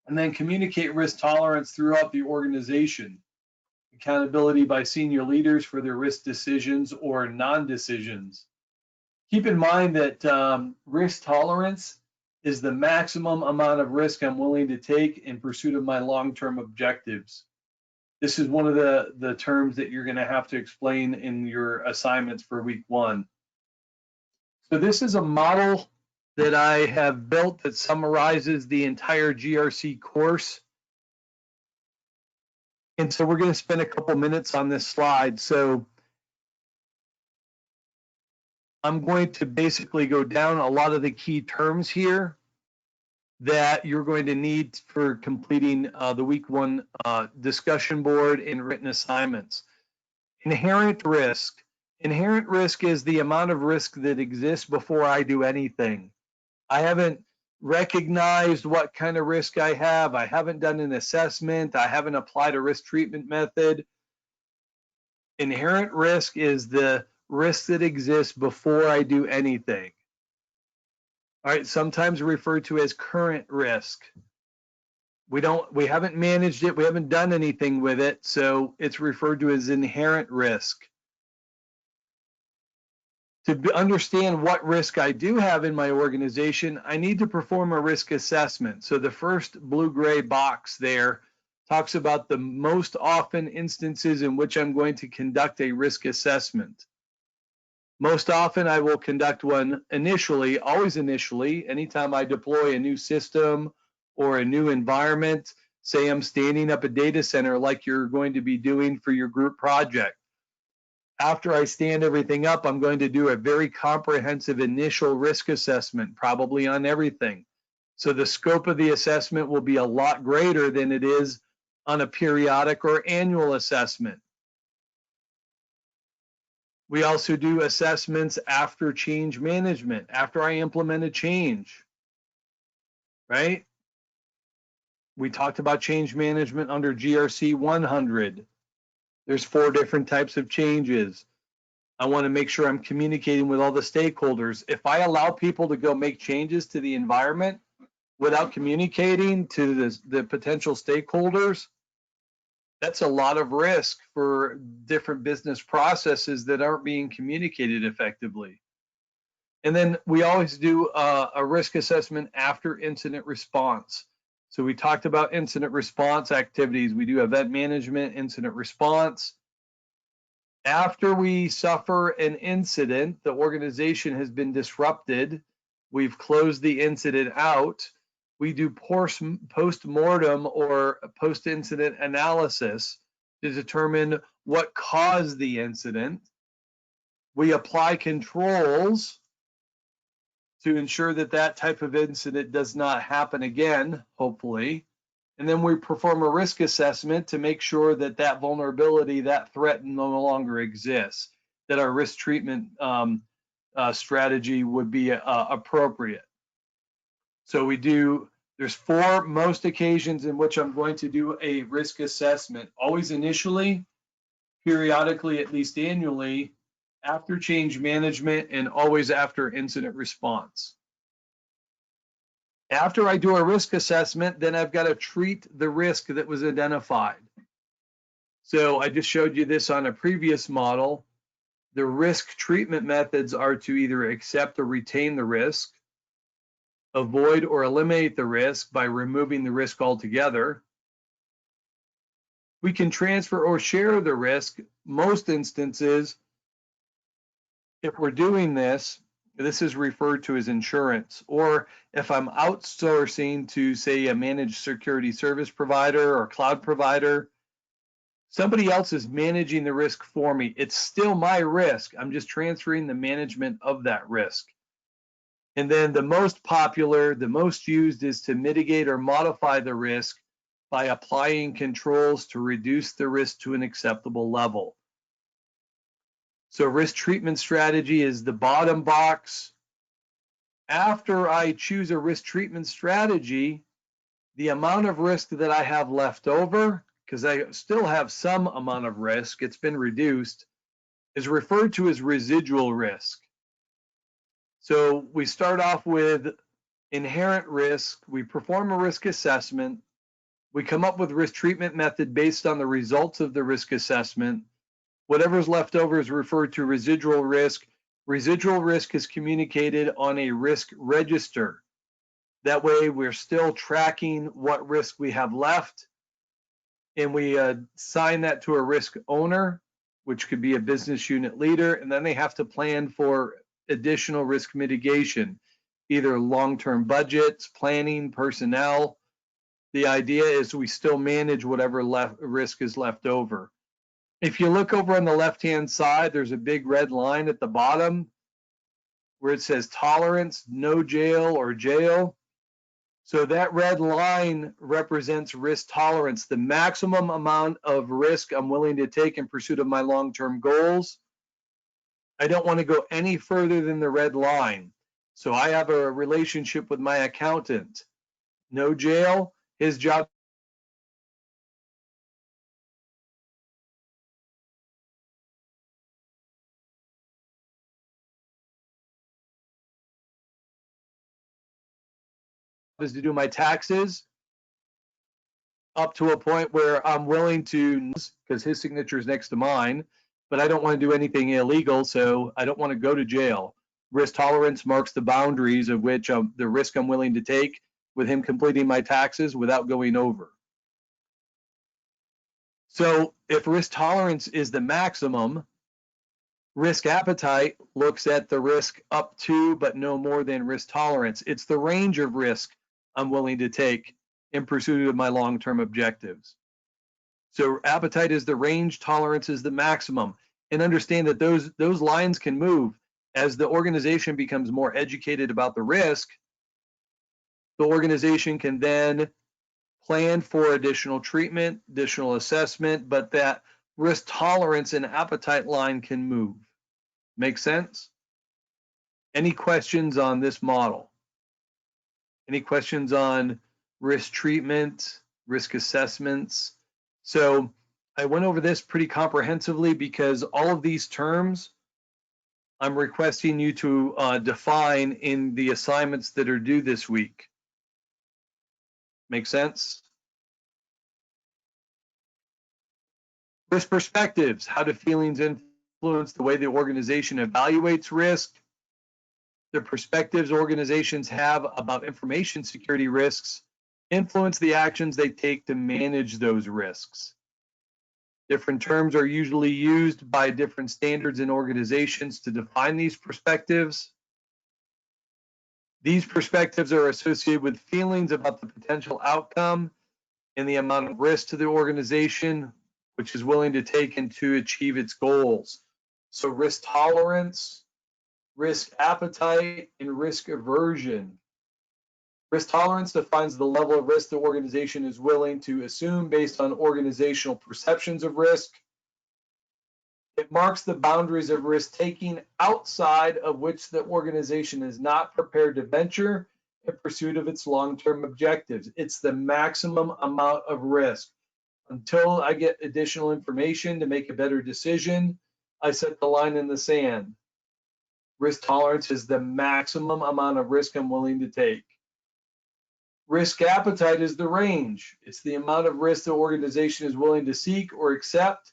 and then communicate risk tolerance throughout the organization. Accountability by senior leaders for their risk decisions or non-decisions. Keep in mind that risk tolerance is the maximum amount of risk I'm willing to take in pursuit of my long-term objectives. This is one of the terms that you're going to have to explain in your assignments for week 1. So this is a model that I have built that summarizes the entire GRC course. And so we're going to spend a couple minutes on this slide. So I'm going to basically go down a lot of the key terms here that you're going to need for completing the week 1 discussion board and written assignments. Inherent risk. Inherent risk is the amount of risk that exists before I do anything. I haven't recognized what kind of risk I have. I haven't done an assessment. I haven't applied a risk treatment method. Inherent risk is the risk that exists before I do anything. All right, sometimes referred to as current risk. We haven't managed it, we haven't done anything with it, so it's referred to as inherent risk. To understand what risk I do have in my organization, I need to perform a risk assessment. So the first blue-gray box there talks about the most often instances in which I'm going to conduct a risk assessment. Most often I will conduct one initially, always initially, anytime I deploy a new system or a new environment. Say I'm standing up a data center like you're going to be doing for your group project. After I stand everything up, I'm going to do a very comprehensive initial risk assessment, probably on everything. So the scope of the assessment will be a lot greater than it is on a periodic or annual assessment. We also do assessments after change management, after I implement a change, right? We talked about change management under GRC 100. There's 4 different types of changes. I want to make sure I'm communicating with all the stakeholders. If I allow people to go make changes to the environment without communicating to the potential stakeholders, that's a lot of risk for different business processes that aren't being communicated effectively. And then we always do a risk assessment after incident response. So we talked about incident response activities. We do event management, incident response. After we suffer an incident, the organization has been disrupted, we've closed the incident out, we do post-mortem or post-incident analysis to determine what caused the incident. We apply controls to ensure that that type of incident does not happen again, hopefully. And then we perform a risk assessment to make sure that that vulnerability, that threat no longer exists, that our risk treatment strategy would be appropriate. So there's 4 most occasions in which I'm going to do a risk assessment, always initially, periodically, at least annually, after change management, and always after incident response. After I do a risk assessment, then I've got to treat the risk that was identified. So I just showed you this on a previous model. The risk treatment methods are to either accept or retain the risk, avoid or eliminate the risk by removing the risk altogether. We can transfer or share the risk. Most instances, if we're doing this, this is referred to as insurance. Or if I'm outsourcing to, say, a managed security service provider or cloud provider, somebody else is managing the risk for me. It's still my risk. I'm just transferring the management of that risk. And then the most popular, the most used is to mitigate or modify the risk by applying controls to reduce the risk to an acceptable level. So risk treatment strategy is the bottom box. After I choose a risk treatment strategy, the amount of risk that I have left over, because I still have some amount of risk, it's been reduced, is referred to as residual risk. So we start off with inherent risk, we perform a risk assessment, we come up with risk treatment method based on the results of the risk assessment. Whatever's left over is referred to residual risk. Residual risk is communicated on a risk register. That way we're still tracking what risk we have left, and we assign that to a risk owner, which could be a business unit leader, and then they have to plan for additional risk mitigation, either long-term budgets, planning, personnel. The idea is we still manage whatever risk is left over. If you look over on the left-hand side, there's a big red line at the bottom where it says tolerance, no jail or jail. So that red line represents risk tolerance, the maximum amount of risk I'm willing to take in pursuit of my long-term goals. I don't want to go any further than the red line. So I have a relationship with my accountant. No jail, his job is to do my taxes up to a point where I'm willing to, because his signature is next to mine, but I don't want to do anything illegal, so I don't want to go to jail. Risk tolerance marks the boundaries of which the risk I'm willing to take with him completing my taxes without going over. So if risk tolerance is the maximum, risk appetite looks at the risk up to but no more than risk tolerance. It's the range of risk I'm willing to take in pursuit of my long-term objectives. So appetite is the range, tolerance is the maximum. And understand that those lines can move. As the organization becomes more educated about the risk, the organization can then plan for additional treatment, additional assessment, but that risk tolerance and appetite line can move. Make sense? Any questions on this model? Any questions on risk treatment, risk assessments? So I went over this pretty comprehensively because all of these terms I'm requesting you to define in the assignments that are due this week. Make sense? Risk perspectives. How do feelings influence the way the organization evaluates risk? The perspectives organizations have about information security risks influence the actions they take to manage those risks. Different terms are usually used by different standards in organizations to define these perspectives. These perspectives are associated with feelings about the potential outcome and the amount of risk to the organization, which is willing to take and to achieve its goals. So risk tolerance, risk appetite, and risk aversion. Risk tolerance defines the level of risk the organization is willing to assume based on organizational perceptions of risk. It marks the boundaries of risk taking outside of which the organization is not prepared to venture in pursuit of its long-term objectives. It's the maximum amount of risk. Until I get additional information to make a better decision, I set the line in the sand. Risk tolerance is the maximum amount of risk I'm willing to take. Risk appetite is the range. It's the amount of risk the organization is willing to seek or accept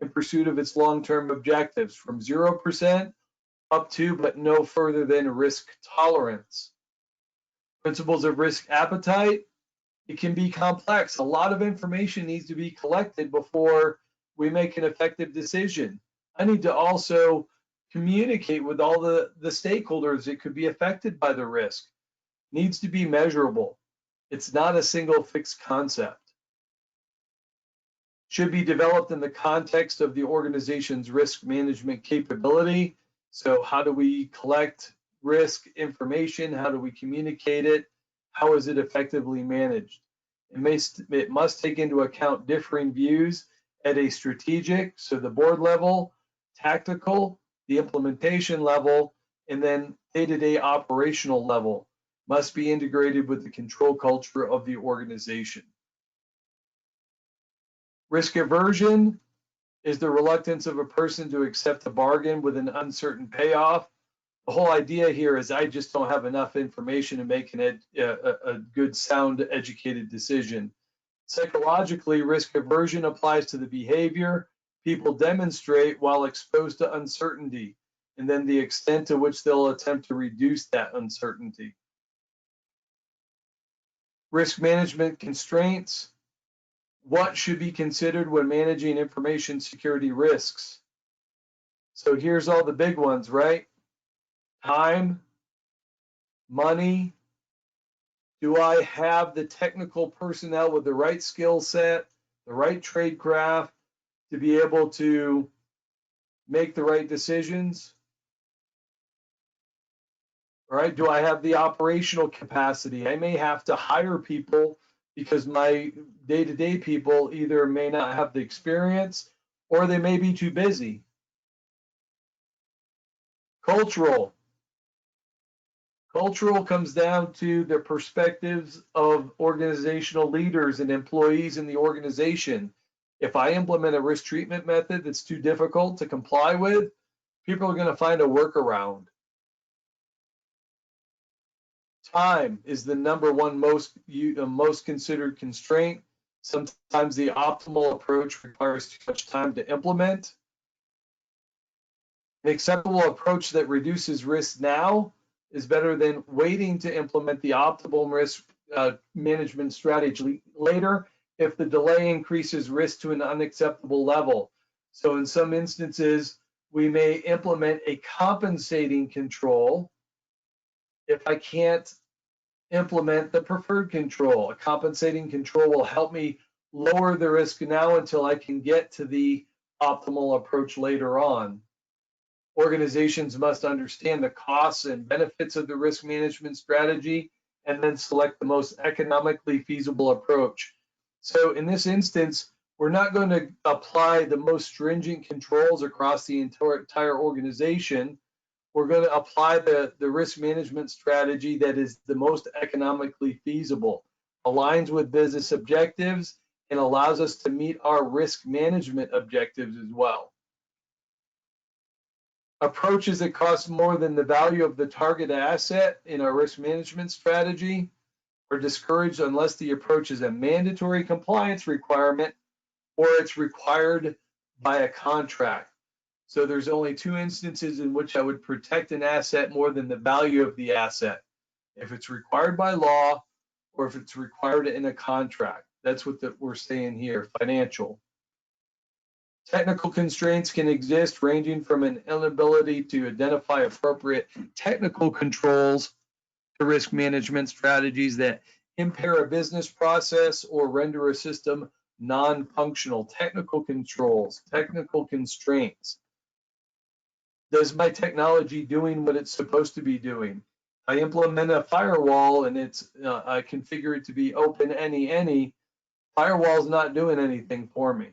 in pursuit of its long-term objectives, from 0% up to but no further than risk tolerance. Principles of risk appetite, it can be complex. A lot of information needs to be collected before we make an effective decision. I need to also communicate with all the stakeholders that could be affected by the risk. Needs to be measurable. It's not a single fixed concept. Should be developed in the context of the organization's risk management capability. So how do we collect risk information? How do we communicate it? How is it effectively managed? It must take into account differing views at a strategic, so the board level, tactical, the implementation level, and then day-to-day operational level. Must be integrated with the control culture of the organization. Risk aversion is the reluctance of a person to accept a bargain with an uncertain payoff. The whole idea here is I just don't have enough information to make a good, sound, educated decision. Psychologically, risk aversion applies to the behavior people demonstrate while exposed to uncertainty, and then the extent to which they'll attempt to reduce that uncertainty. Risk management constraints. What should be considered when managing information security risks? So here's all the big ones, right? Time, money. Do I have the technical personnel with the right skill set, the right trade craft to be able to make the right decisions? All right, do I have the operational capacity? I may have to hire people because my day-to-day people either may not have the experience or they may be too busy. Cultural. Cultural comes down to the perspectives of organizational leaders and employees in the organization. If I implement a risk treatment method that's too difficult to comply with, people are going to find a workaround. Time is the number one most considered constraint. Sometimes the optimal approach requires too much time to implement. An acceptable approach that reduces risk now is better than waiting to implement the optimal risk management strategy later if the delay increases risk to an unacceptable level. So in some instances, we may implement a compensating control if I can't implement the preferred control. A compensating control will help me lower the risk now until I can get to the optimal approach later on. Organizations must understand the costs and benefits of the risk management strategy and then select the most economically feasible approach. So in this instance, we're not going to apply the most stringent controls across the entire organization. We're going to apply the risk management strategy that is the most economically feasible, aligns with business objectives, and allows us to meet our risk management objectives as well. Approaches that cost more than the value of the target asset in our risk management strategy are discouraged unless the approach is a mandatory compliance requirement or it's required by a contract. So there's only two instances in which I would protect an asset more than the value of the asset. If it's required by law or if it's required in a contract. That's what we're saying here, financial. Technical constraints can exist ranging from an inability to identify appropriate technical controls to risk management strategies that impair a business process or render a system non-functional. Technical controls, technical constraints. Is my technology doing what it's supposed to be doing? I implement a firewall and I configure it to be open any. Firewall's not doing anything for me.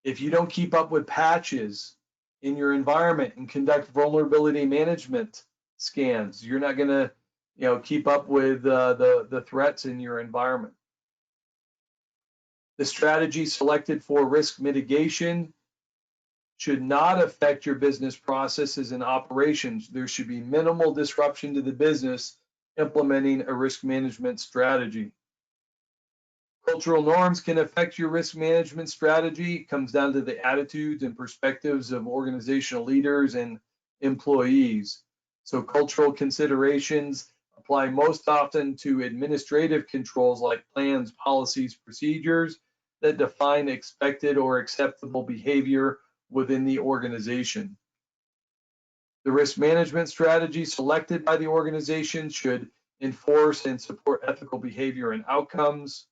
If you don't keep up with patches in your environment and conduct vulnerability management scans, you're not going to, keep up with the threats in your environment. The strategy selected for risk mitigation should not affect your business processes and operations. There should be minimal disruption to the business implementing a risk management strategy. Cultural norms can affect your risk management strategy. It comes down to the attitudes and perspectives of organizational leaders and employees. So cultural considerations apply most often to administrative controls like plans, policies, procedures that define expected or acceptable behavior within the organization. The risk management strategy selected by the organization should enforce and support ethical behavior and outcomes.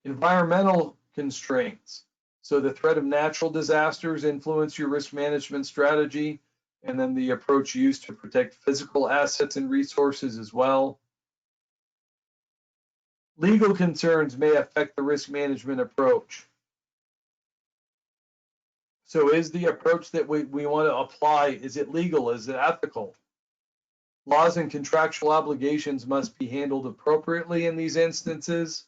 Environmental constraints. So the threat of natural disasters influence your risk management strategy, and then the approach used to protect physical assets and resources as well. Legal concerns may affect the risk management approach. So is the approach that we want to apply, is it legal? Is it ethical? Laws and contractual obligations must be handled appropriately in these instances.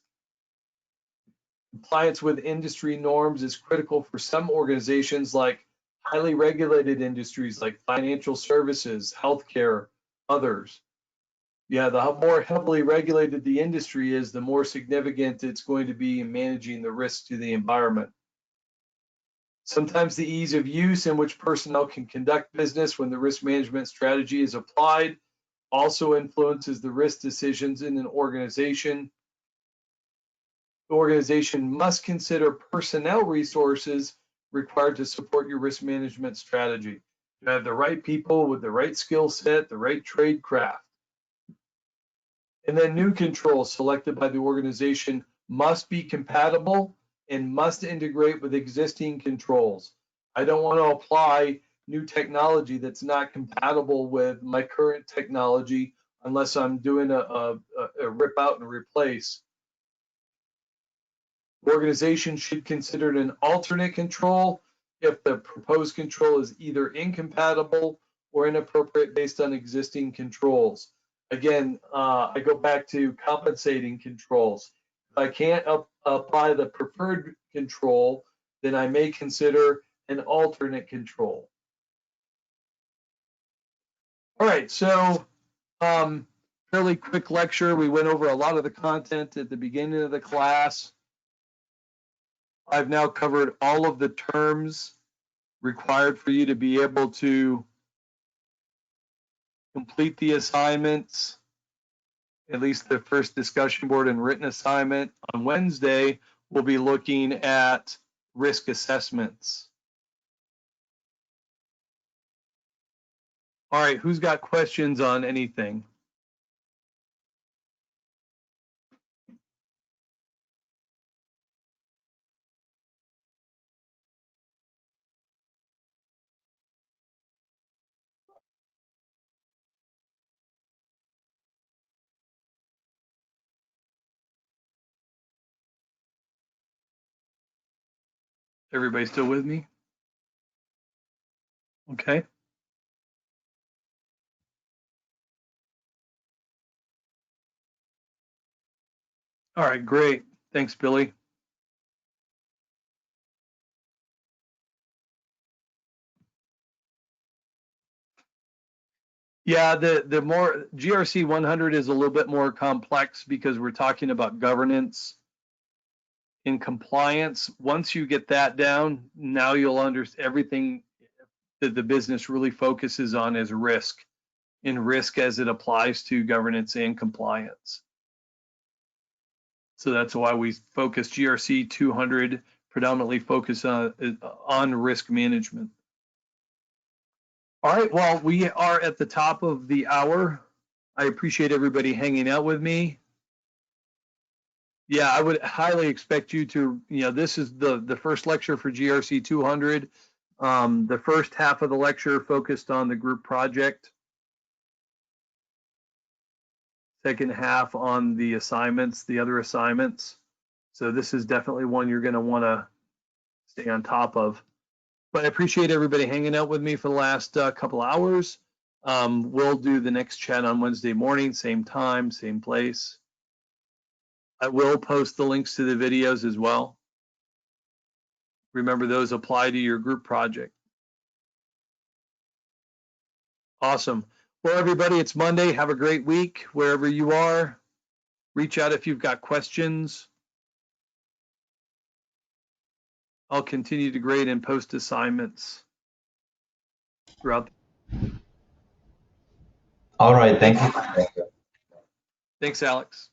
Compliance with industry norms is critical for some organizations like highly regulated industries like financial services, healthcare, others. Yeah, the more heavily regulated the industry is, the more significant it's going to be in managing the risk to the environment. Sometimes the ease of use in which personnel can conduct business when the risk management strategy is applied also influences the risk decisions in an organization. The organization must consider personnel resources required to support your risk management strategy. You have the right people with the right skill set, the right trade craft. And then new controls selected by the organization must be compatible and must integrate with existing controls. I don't want to apply new technology that's not compatible with my current technology unless I'm doing a rip out and replace. Organization should consider an alternate control if the proposed control is either incompatible or inappropriate based on existing controls. Again, I go back to compensating controls. If I can't apply the preferred control, then I may consider an alternate control. All right, so fairly quick lecture. We went over a lot of the content at the beginning of the class. I've now covered all of the terms required for you to be able to complete the assignments, at least the first discussion board and written assignment. On Wednesday, we'll be looking at risk assessments. All right, who's got questions on anything? Everybody still with me? Okay. All right, great. Thanks, Billy. Yeah, the more GRC 100 is a little bit more complex because we're talking about governance and compliance. Once you get that down, now you'll understand everything that the business really focuses on is risk, and risk as it applies to governance and compliance. So that's why we focus GRC 200 predominantly focus on risk management. All right, well, we are at the top of the hour. I appreciate everybody hanging out with me. Yeah, I would highly expect you to, this is the first lecture for GRC 200. The first half of the lecture focused on the group project. Second half on the assignments, the other assignments. So this is definitely one you're going to want to stay on top of. But I appreciate everybody hanging out with me for the last couple hours. We'll do the next chat on Wednesday morning, same time, same place. I will post the links to the videos as well. Remember, those apply to your group project. Awesome. Well, everybody, it's Monday. Have a great week wherever you are. Reach out if you've got questions. I'll continue to grade and post assignments throughout. All right, thank you. Thanks, Alex.